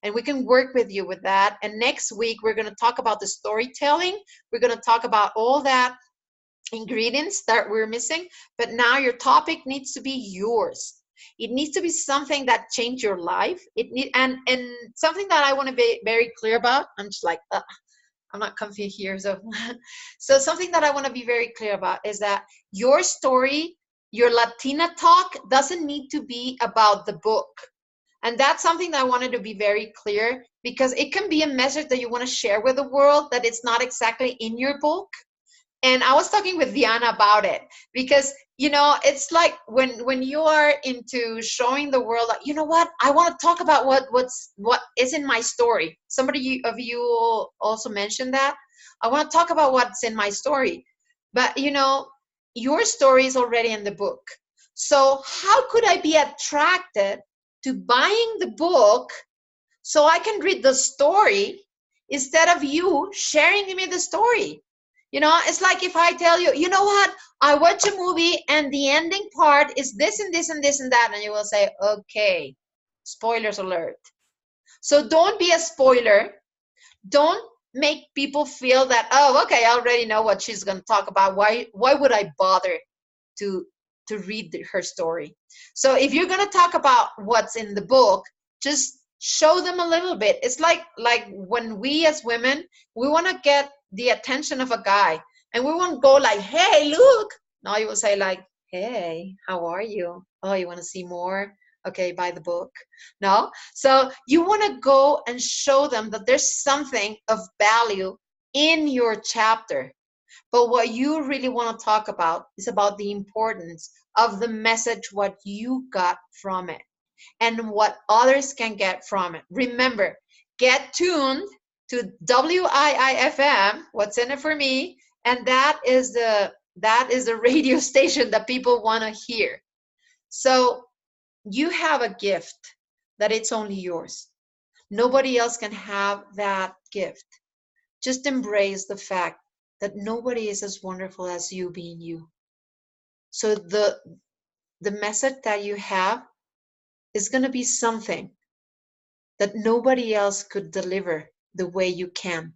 And we can work with you with that. And next week, we're going to talk about the storytelling. We're going to talk about all that ingredients that we're missing. But now your topic needs to be yours. It needs to be something that changed your life. And something that I want to be very clear about. I'm just like, I'm not comfy here. So something that I want to be very clear about is that your story, your Latina talk doesn't need to be about the book. And that's something that I wanted to be very clear, because it can be a message that you want to share with the world that it's not exactly in your book. And I was talking with Diana about it because, it's like when you are into showing the world, like, you know what, I want to talk about what is in my story. Somebody of you also mentioned that. I want to talk about what's in my story. But, your story is already in the book. So how could I be attracted to buying the book so I can read the story instead of you sharing me the story? It's like if I tell you, you know what, I watch a movie and the ending part is this and this and this and that, and you will say, okay, spoilers alert. So don't be a spoiler. Don't make people feel that, oh, okay, I already know what she's going to talk about. Why would I bother to read her story? So if you're going to talk about what's in the book, just show them a little bit. It's like when we as women, we want to get the attention of a guy, and we won't go like, hey, look. No, you will say like, hey, how are you? Oh, you want to see more? Okay, buy the book. No? So you want to go and show them that there's something of value in your chapter. But what you really want to talk about is about the importance of the message, what you got from it, and what others can get from it. Remember, get tuned to WIIFM, What's in It for Me, and that is the radio station that people want to hear. So you have a gift that it's only yours. Nobody else can have that gift. Just embrace the fact that nobody is as wonderful as you being you. So the message that you have is going to be something that nobody else could deliver the way you can.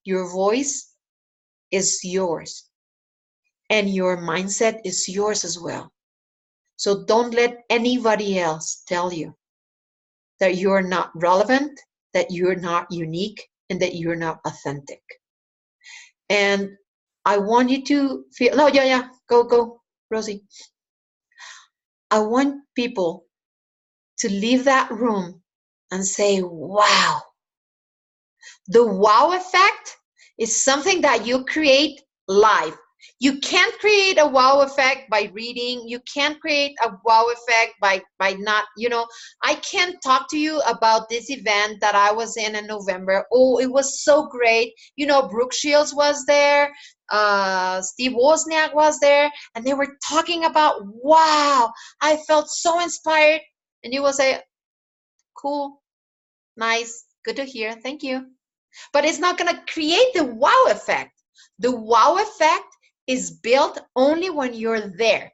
Your voice is yours, and your mindset is yours as well. So don't let anybody else tell you that you're not relevant, that you're not unique, and that you're not authentic. And I want you to feel, no, yeah, go, Rosie. I want people to leave that room and say, wow. The wow effect is something that you create live. You can't create a wow effect by reading. You can't create a wow effect by not, I can't talk to you about this event that I was in November. Oh, it was so great. Brooke Shields was there. Steve Wozniak was there. And they were talking about, wow, I felt so inspired. And you will say, cool, nice, good to hear. Thank you. But it's not going to create the wow effect. The wow effect is built only when you're there.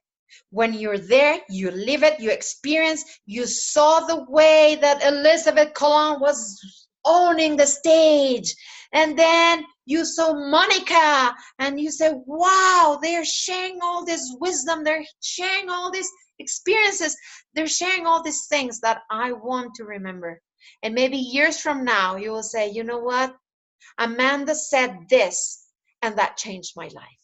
When you're there, you live it, you experience, you saw the way that Elizabeth Colon was owning the stage. And then you saw Monica and you said, wow, they're sharing all this wisdom. They're sharing all these experiences. They're sharing all these things that I want to remember. And maybe years from now, you will say, you know what? Amanda said this, and that changed my life.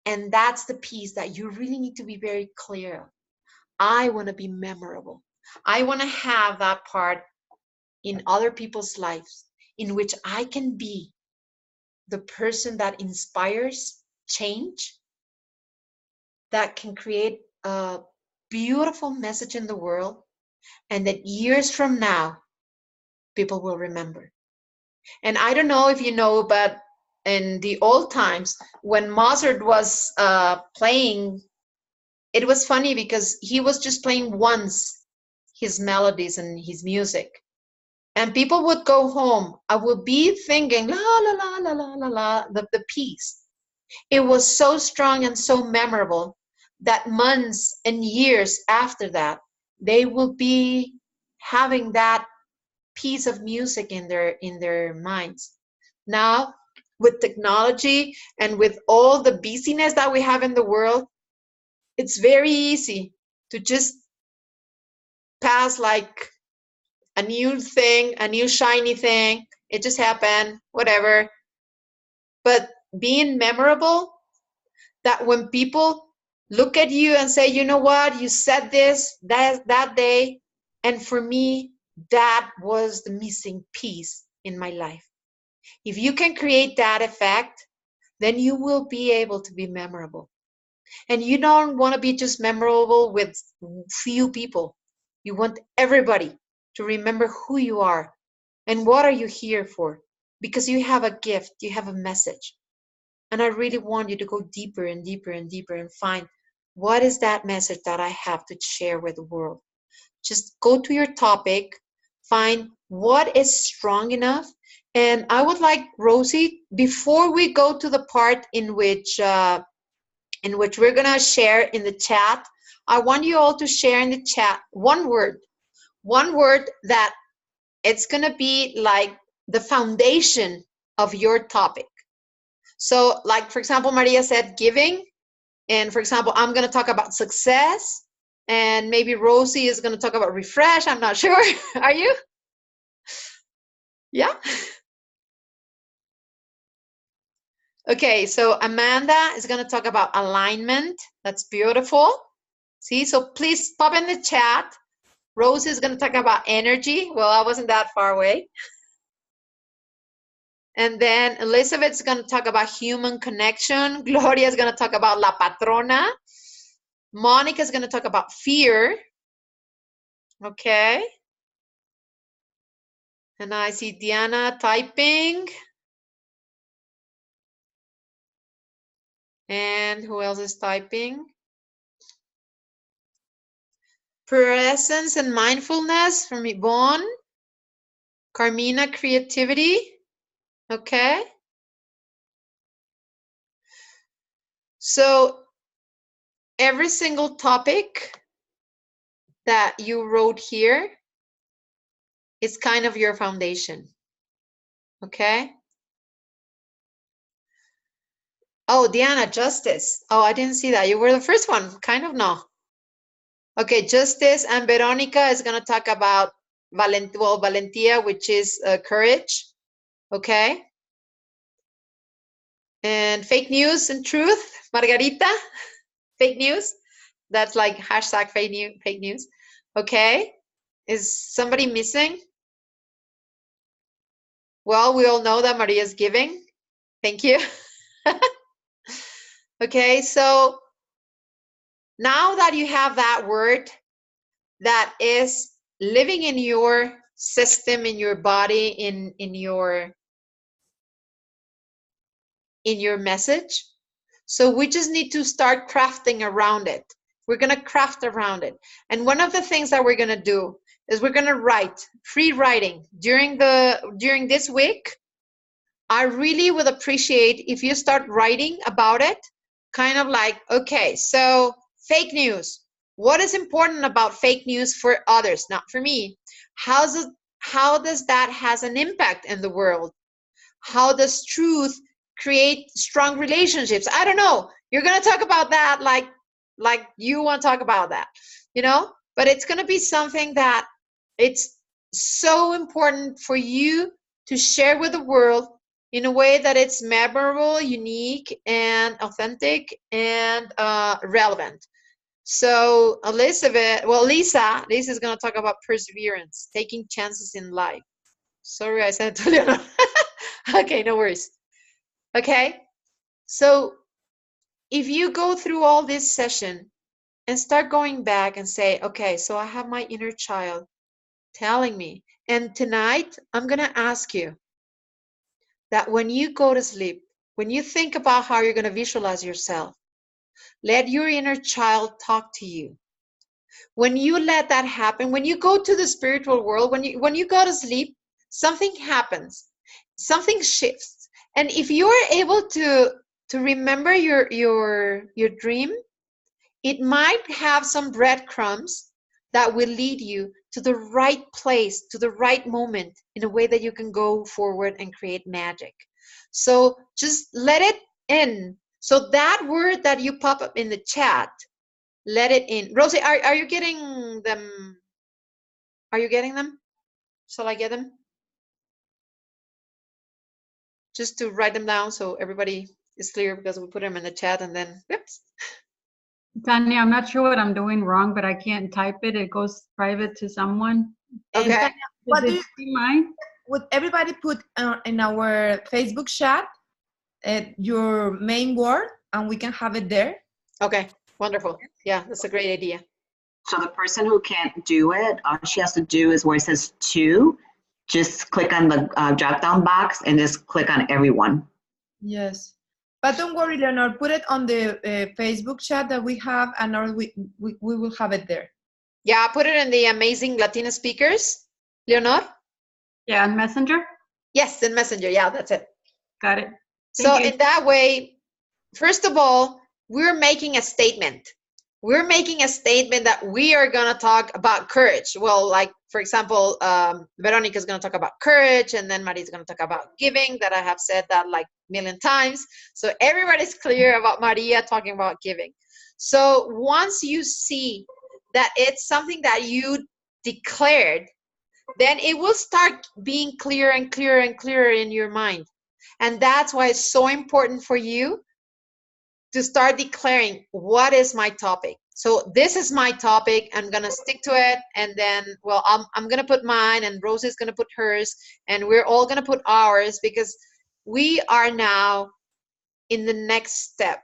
And that's the piece that you really need to be very clear of. I want to be memorable. I want to have that part in other people's lives in which I can be the person that inspires change, that can create a beautiful message in the world, and that years from now, people will remember. And I don't know if you know, but in the old times, when Mozart was playing, it was funny because he was just playing once his melodies and his music. And people would go home. I would be thinking, la, la, la, la, la, la, la, the piece. It was so strong and so memorable that months and years after that, they will be having that piece of music in their minds. Now, with technology and with all the busyness that we have in the world, it's very easy to just pass like a new thing, a new shiny thing. It just happened, whatever. But being memorable, that when people look at you and say, you know what, you said this that day, and for me, that was the missing piece in my life. If you can create that effect, then you will be able to be memorable. And you don't want to be just memorable with few people. You want everybody to remember who you are and what are you here for, because you have a gift, you have a message. And I really want you to go deeper and deeper and deeper and find what is that message that I have to share with the world. Just go to your topic, find what is strong enough. And I would like, Rosie, before we go to the part in which we're going to share in the chat, I want you all to share in the chat one word that it's going to be like the foundation of your topic. So like, for example, Maria said giving. And for example, I'm going to talk about success. And maybe Rosie is going to talk about refresh. I'm not sure. Are you? Yeah. Okay, so Amanda is going to talk about alignment. That's beautiful. See, so please pop in the chat. Rose is going to talk about energy. Well, I wasn't that far away. And then Elizabeth's going to talk about human connection. Gloria is going to talk about La Patrona. Monica is going to talk about fear. Okay. And I see Diana typing. And who else is typing? Presence and mindfulness from Yvonne. Carmina, creativity. Okay. So every single topic that you wrote here is kind of your foundation. Okay. Oh, Diana, justice. Oh, I didn't see that. You were the first one. Kind of no. Okay, justice. And Veronica is going to talk about valentia, which is courage. Okay. And fake news and truth. Margarita, fake news. That's like hashtag fake news. Okay. Is somebody missing? Well, we all know that Maria's giving. Thank you. Okay, so now that you have that word that is living in your system, in your body, in your message, so we just need to start crafting around it. We're going to craft around it. And one of the things that we're going to do is we're going to write free writing during this week. I really would appreciate if you start writing about it, kind of like, okay, so fake news. What is important about fake news for others, not for me? How does that has an impact in the world? How does truth create strong relationships? I don't know. You're going to talk about that like you want to talk about that, but it's going to be something that it's so important for you to share with the world in a way that it's memorable, unique, and authentic, and relevant. So Lisa is going to talk about perseverance, taking chances in life. Sorry, I said to Leonor. Okay, no worries. Okay, so if you go through all this session and start going back and say, okay, so I have my inner child telling me, and tonight I'm going to ask you that when you go to sleep, when you think about how you're going to visualize yourself, let your inner child talk to you. When you let that happen, when you go to the spiritual world, when you go to sleep, something happens, something shifts. And if you are able to remember your dream, it might have some breadcrumbs that will lead you to the right place, to the right moment, in a way that you can go forward and create magic. So just let it in. So that word that you pop up in the chat, let it in. Rosie, are you getting them? Are you getting them? Shall I get them? Just to write them down so everybody is clear, because we put them in the chat and then, whoops. Tanya, I'm not sure what I'm doing wrong, but I can't type it. It goes private to someone. Okay. Tanya, what do you mind? Would everybody put in our Facebook chat your main word, and we can have it there? Okay, wonderful. Yeah, that's a great idea. So the person who can't do it, all she has to do is where it says to, just click on the drop-down box and just click on everyone. Yes. But don't worry, Leonor, put it on the Facebook chat that we have, and we will have it there. Yeah, put it in the Amazing Latina Speakers, Leonor. Yeah, on Messenger? Yes, in Messenger. Yeah, that's it. Got it. So in that way, first of all, we're making a statement. We're making a statement that we are going to talk about courage. Well, like, for example, Veronica is going to talk about courage, and then Maria is going to talk about giving, that I have said that like a million times. So everybody's clear about Maria talking about giving. So once you see that it's something that you declared, then it will start being clearer and clearer and clearer in your mind. And that's why it's so important for you to start declaring, what is my topic? So this is my topic. I'm going to stick to it. And then, well, I'm going to put mine, and Rosie's going to put hers, and we're all going to put ours, because we are now in the next step.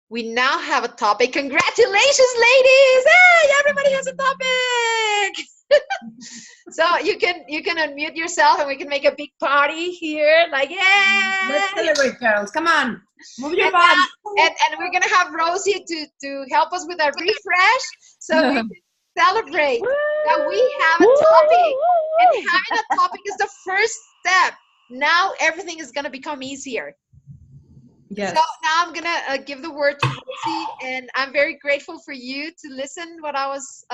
We now have a topic. Congratulations, ladies! Hey, everybody has a topic. So you can unmute yourself, and we can make a big party here, like, yay! Let's celebrate, girls. Come on, move your body. And we're gonna have Rosie to help us with a refresh, so we can celebrate that we have a topic. And having a topic is the first step. Now everything is gonna become easier. Yes. So now I'm gonna give the word to Rosie, and I'm very grateful for you to listen what I was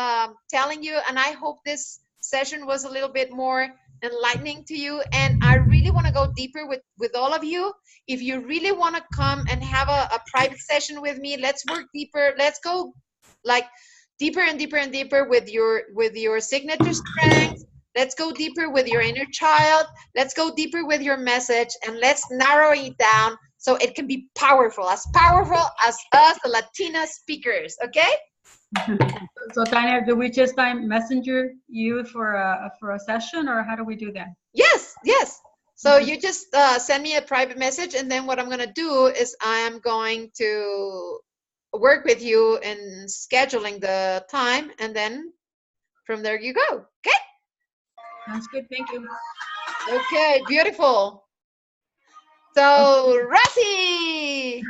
telling you, and I hope this session was a little bit more enlightening to you. And I really want to go deeper with all of you. If you really want to come and have a private session with me, let's work deeper. Let's go like deeper and deeper and deeper with your signature strengths. Let's go deeper with your inner child. Let's go deeper with your message, and let's narrow it down so it can be powerful as us, the Latina speakers, okay? So Tanya, do we just messenger you for a session, or how do we do that? Yes. So you just send me a private message, and then what I'm going to do is I'm going to work with you in scheduling the time, and then from there you go. Okay? Sounds good. Thank you. Okay, beautiful. So, Rossi!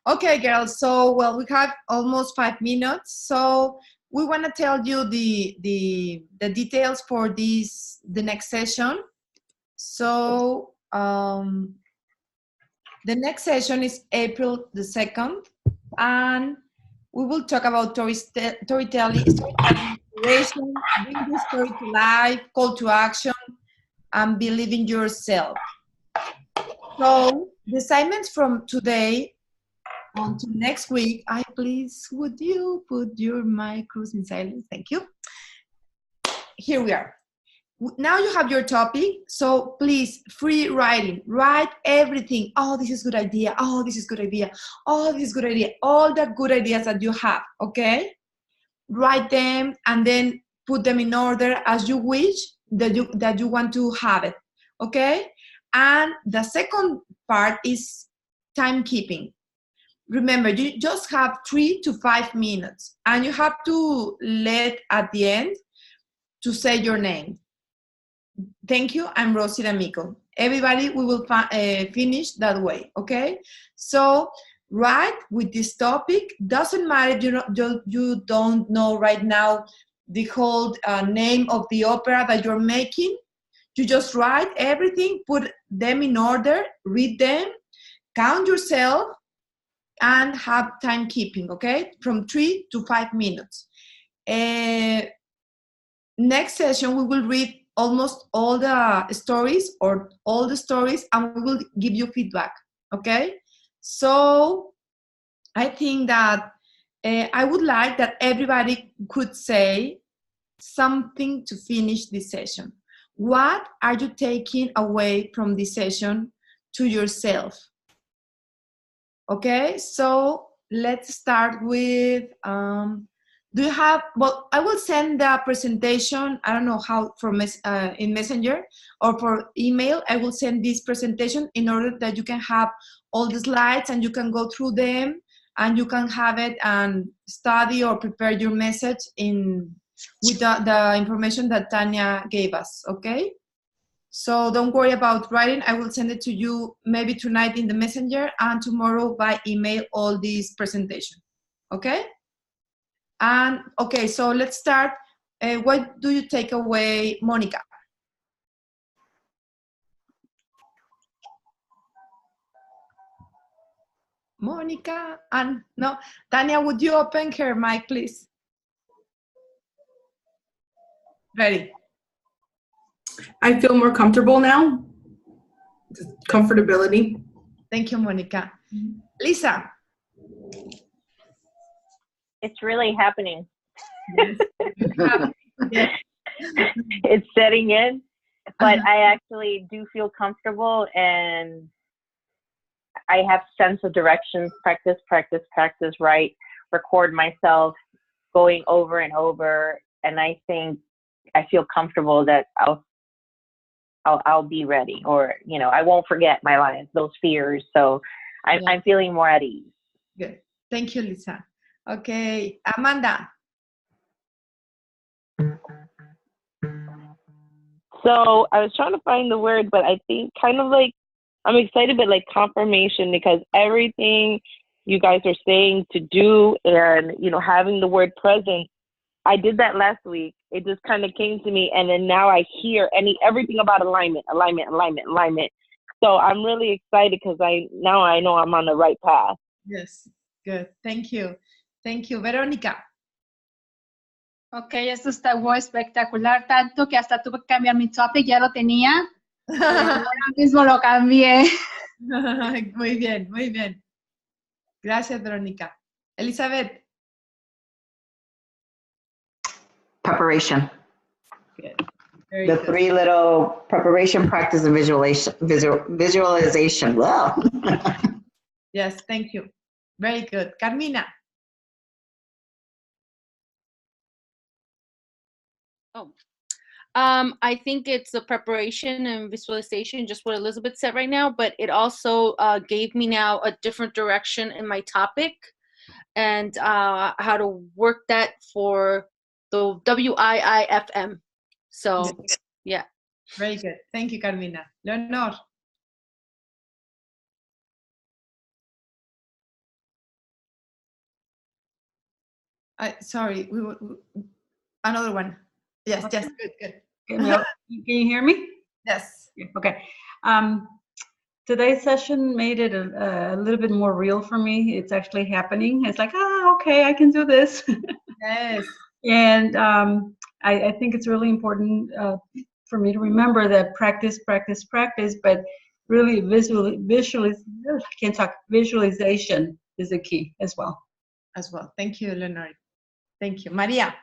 Okay, girls. So, well, we have almost 5 minutes. So, we want to tell you the details for the next session. So, the next session is April the 2nd, and we will talk about storytelling, inspiration, bring the story to life, call to action, and believe in yourself. So the assignments from today until next week, please, would you put your micros in silence? Thank you. Here we are. Now you have your topic, so please, free writing. Write everything. Oh, this is a good idea. Oh, this is a good idea. Oh, this is a good idea. All the good ideas that you have, okay? Write them and then put them in order as you wish that you want to have it, okay? And the second part is timekeeping. Remember, you just have 3 to 5 minutes, and you have to let at the end to say your name. Thank you, I'm Rosie D'Amico. Everybody, we will finish that way, okay? So write with this topic. Doesn't matter, you don't know right now the whole name of the opera that you're making. You just write everything, put them in order, read them, count yourself, and have timekeeping, okay? From 3 to 5 minutes. Next session, we will read almost all the stories or all the stories, and we will give you feedback, okay? So I think that I would like that everybody could say something to finish this session. What are you taking away from this session to yourself? Okay, so let's start with, do you have, well, I will send the presentation, I don't know how, in Messenger or for email, I will send this presentation in order that you can have all the slides and you can go through them and you can have it and study or prepare your message with the information that Tanya gave us, okay? So don't worry about writing. I will send it to you maybe tonight in the Messenger and tomorrow by email all these presentation. Okay? And okay, so let's start. What do you take away, Monica? Monica, and no, Tanya, would you open her mic, please? Ready. I feel more comfortable now. Comfortability. Thank you, Monica. Lisa. It's really happening. Yes. It's setting in, but I actually do feel comfortable, and I have sense of direction, practice, right? Record myself going over and over, and I think I feel comfortable that I'll be ready, or I won't forget my lines, those fears. So I'm feeling more at ease. Good. Thank you, Lisa. Okay, Amanda. So I was trying to find the word, but I think kind of like I'm excited, but like confirmation, because everything you guys are saying to do and, having the word present, I did that last week. It just kind of came to me. And then now I hear everything about alignment. So I'm really excited because now I know I'm on the right path. Yes, good. Thank you. Thank you. Verónica. Ok, esto estuvo espectacular, tanto que hasta tuve que cambiar mi topic, ya lo tenía. Ahora mismo lo cambié. Muy bien, muy bien. Gracias, Verónica. Elizabeth. Preparation. Good. Very The good. 3 little preparation, practice, and visualization. Wow. Yes, thank you. Very good. Carmina. I think it's a preparation and visualization, just what Elizabeth said right now, but it also gave me now a different direction in my topic and how to work that for the WIIFM. So, yeah. Very good. Thank you, Carmina. Leonor. Sorry, another one. Yes, yes, good. Can you hear me? Yes. Okay. Today's session made it a little bit more real for me. It's actually happening. It's like, okay, I can do this. Yes. And I think it's really important for me to remember that practice, but really visualization is the key as well. As well. Thank you, Leonor. Thank you. Maria.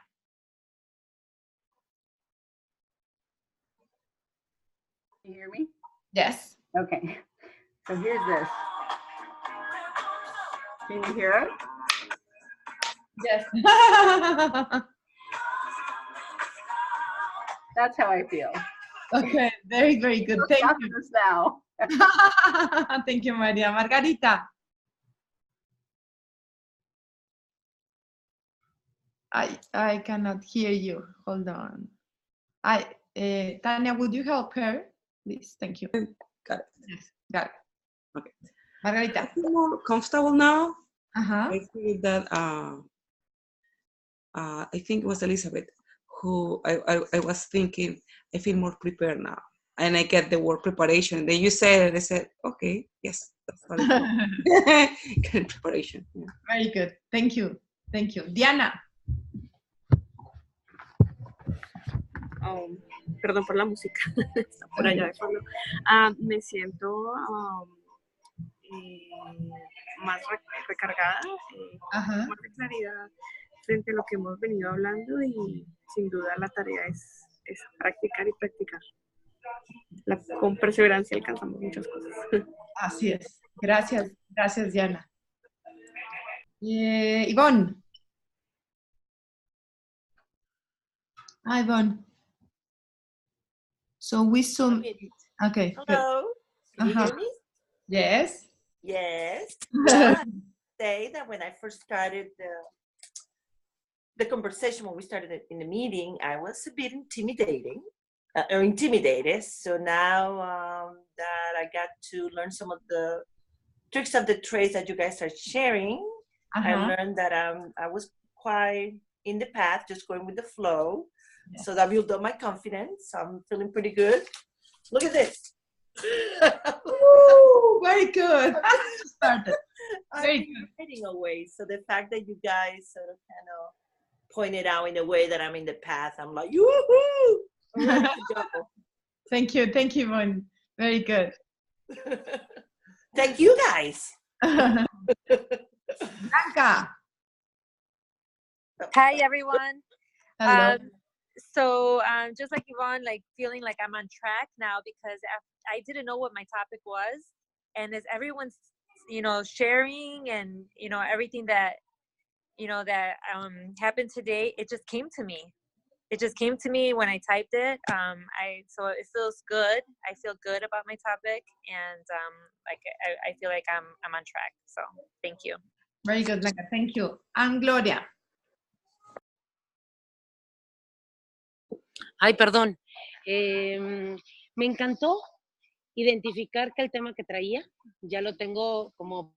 Can you hear me? Yes. Okay. So here's this. Can you hear it? Yes. That's how I feel. Okay. Very, very good. Thank you. This now. Thank you, Maria. Margarita. I cannot hear you. Hold on. Tanya, would you help her, please? Thank you. Got it. Yes, got it. Okay. Margarita. I feel more comfortable now. Uh-huh. I feel that I think it was Elizabeth who I was thinking. I feel more prepared now, and I get the word preparation. And then you said it. I said, okay, yes, that's what I get preparation. Yeah. Very good. Thank you. Thank you. Diana. Perdón por la música, está por allá de fondo. Me siento más recargada, más de claridad frente a lo que hemos venido hablando y sin duda la tarea es practicar y practicar. Con perseverancia alcanzamos muchas cosas. Así es. Gracias, gracias Diana. Ivonne. Hi, Ivonne. So we Zoom. Okay. Hello. Can you hear me? Yes. Yes. Well, I say that when I first started the conversation, when we started in the meeting, I was a bit intimidated. So now that I got to learn some of the tricks of the trades that you guys are sharing, I learned that I was quite in the path, just going with the flow. Yes. So that built up my confidence. I'm feeling pretty good. Look at this. Ooh, very good. Started. Very good. Heading away. So the fact that you guys sort of kind of pointed out in a way that I'm in the path, I'm like, yoo-hoo! Thank you. Thank you, Yvonne. Very good. Thank you, guys. Blanca. Hi, everyone. Hello. So just like Yvonne, like feeling like I'm on track now because I didn't know what my topic was. And as everyone's, sharing and, everything that, that happened today, it just came to me. It just came to me when I typed it. So it feels good. I feel good about my topic. And I feel like I'm on track. So thank you. Very good, Blanca. Thank you. And Gloria. Ay, perdón. Me encantó identificar que el tema que traía ya lo tengo como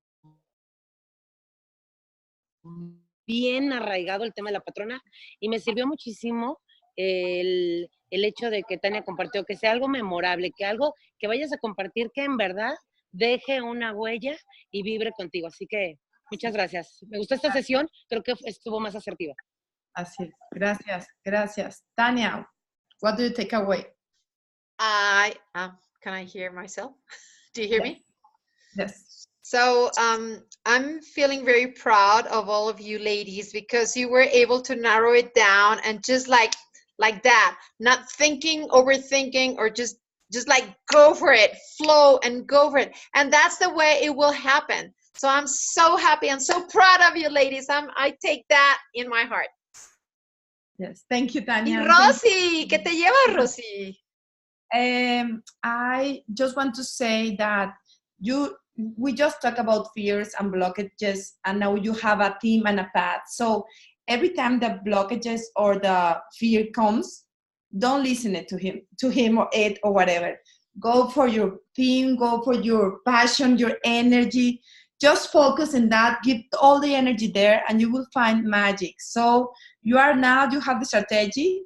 bien arraigado, el tema de la patrona, y me sirvió muchísimo el hecho de que Tania compartió, que sea algo memorable, que algo que vayas a compartir que en verdad deje una huella y vibre contigo. Así que muchas gracias. Me gustó esta sesión, creo que estuvo más asertiva. Así es. Gracias, gracias. Tania, what do you take away? Can I hear myself? Do you hear me? Yes. So I'm feeling very proud of all of you ladies because you were able to narrow it down and just like that, not thinking, overthinking, or just like go for it, flow and go for it. And that's the way it will happen. So I'm so happy and so proud of you ladies. I take that in my heart. Yes, thank you, Y Tanya. Rosy, ¿qué te llevas, Rosy? I just want to say that we just talk about fears and blockages, and now you have a team and a path. So every time the blockages or the fear comes, don't listen it to him or it or whatever. Go for your team, go for your passion, your energy. Just focus on that, give all the energy there, and you will find magic. So you have the strategy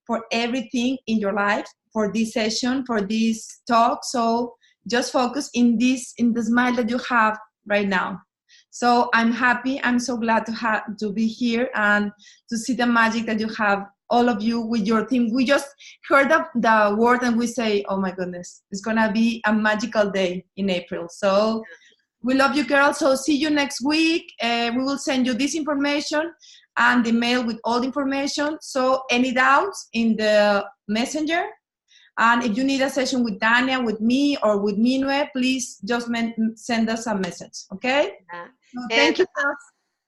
for everything in your life, for this session, for this talk. So just focus in the smile that you have right now. So I'm happy. I'm so glad to be here and to see the magic that you have, all of you with your team. We just heard the word and we say, oh my goodness, it's gonna be a magical day in April. So we love you, girls. So see you next week. We will send you this information and the mail with all the information. So any doubts in the messenger? And if you need a session with Tanya, with me, or with Minue, please just send us a message, okay? So thank you.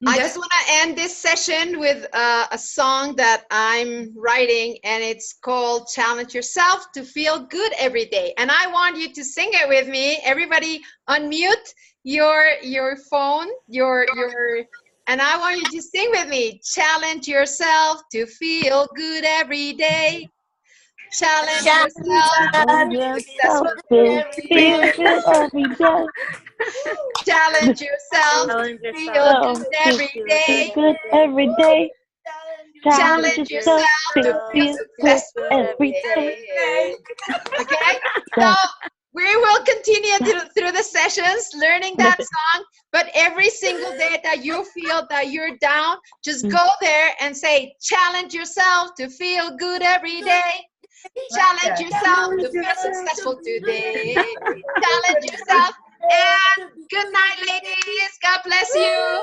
I just want to end this session with a song that I'm writing, and it's called Challenge Yourself to Feel Good Every Day. And I want you to sing it with me. Everybody unmute your phone, and I want you to sing with me. Challenge yourself to feel good every day. Challenge yourself to be successful every day. Challenge yourself to feel good every day. Good every day. Challenge yourself to feel successful every day. Okay? So we will continue through the sessions learning that song, but every single day that you feel that you're down, just go there and say, challenge yourself to feel good every day. Challenge yourself to feel successful today. Challenge yourself. And good night, ladies. God bless you.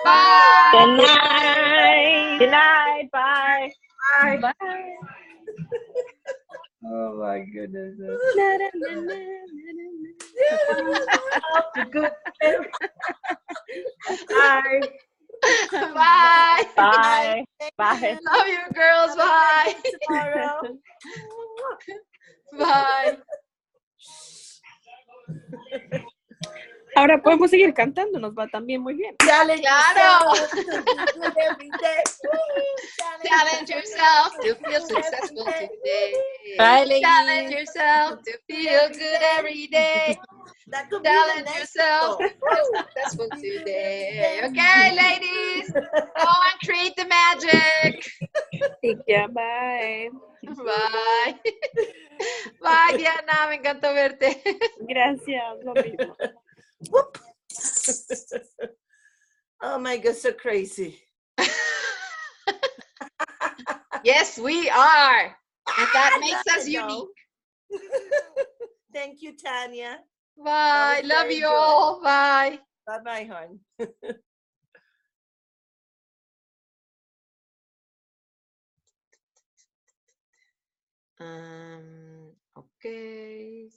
Bye. Good night. Good night. Bye. Bye. Bye. Oh my goodness. Bye. Bye. Bye. Bye. Love you, girls. Bye. Bye. Ahora podemos seguir cantando, nos va también muy bien. Claro. Challenge yourself to feel successful today. Challenge yourself to feel good every day. Challenge yourself to feel successful today. Okay, ladies, go and create the magic. Yeah, bye. Bye. Bye, Diana, me encantó verte. Gracias, lo mismo. Oh my God, so crazy. Yes, we are. And that makes us unique. Thank you, Tanya. Bye. Love you all. Bye. Bye-bye, hon. Okay.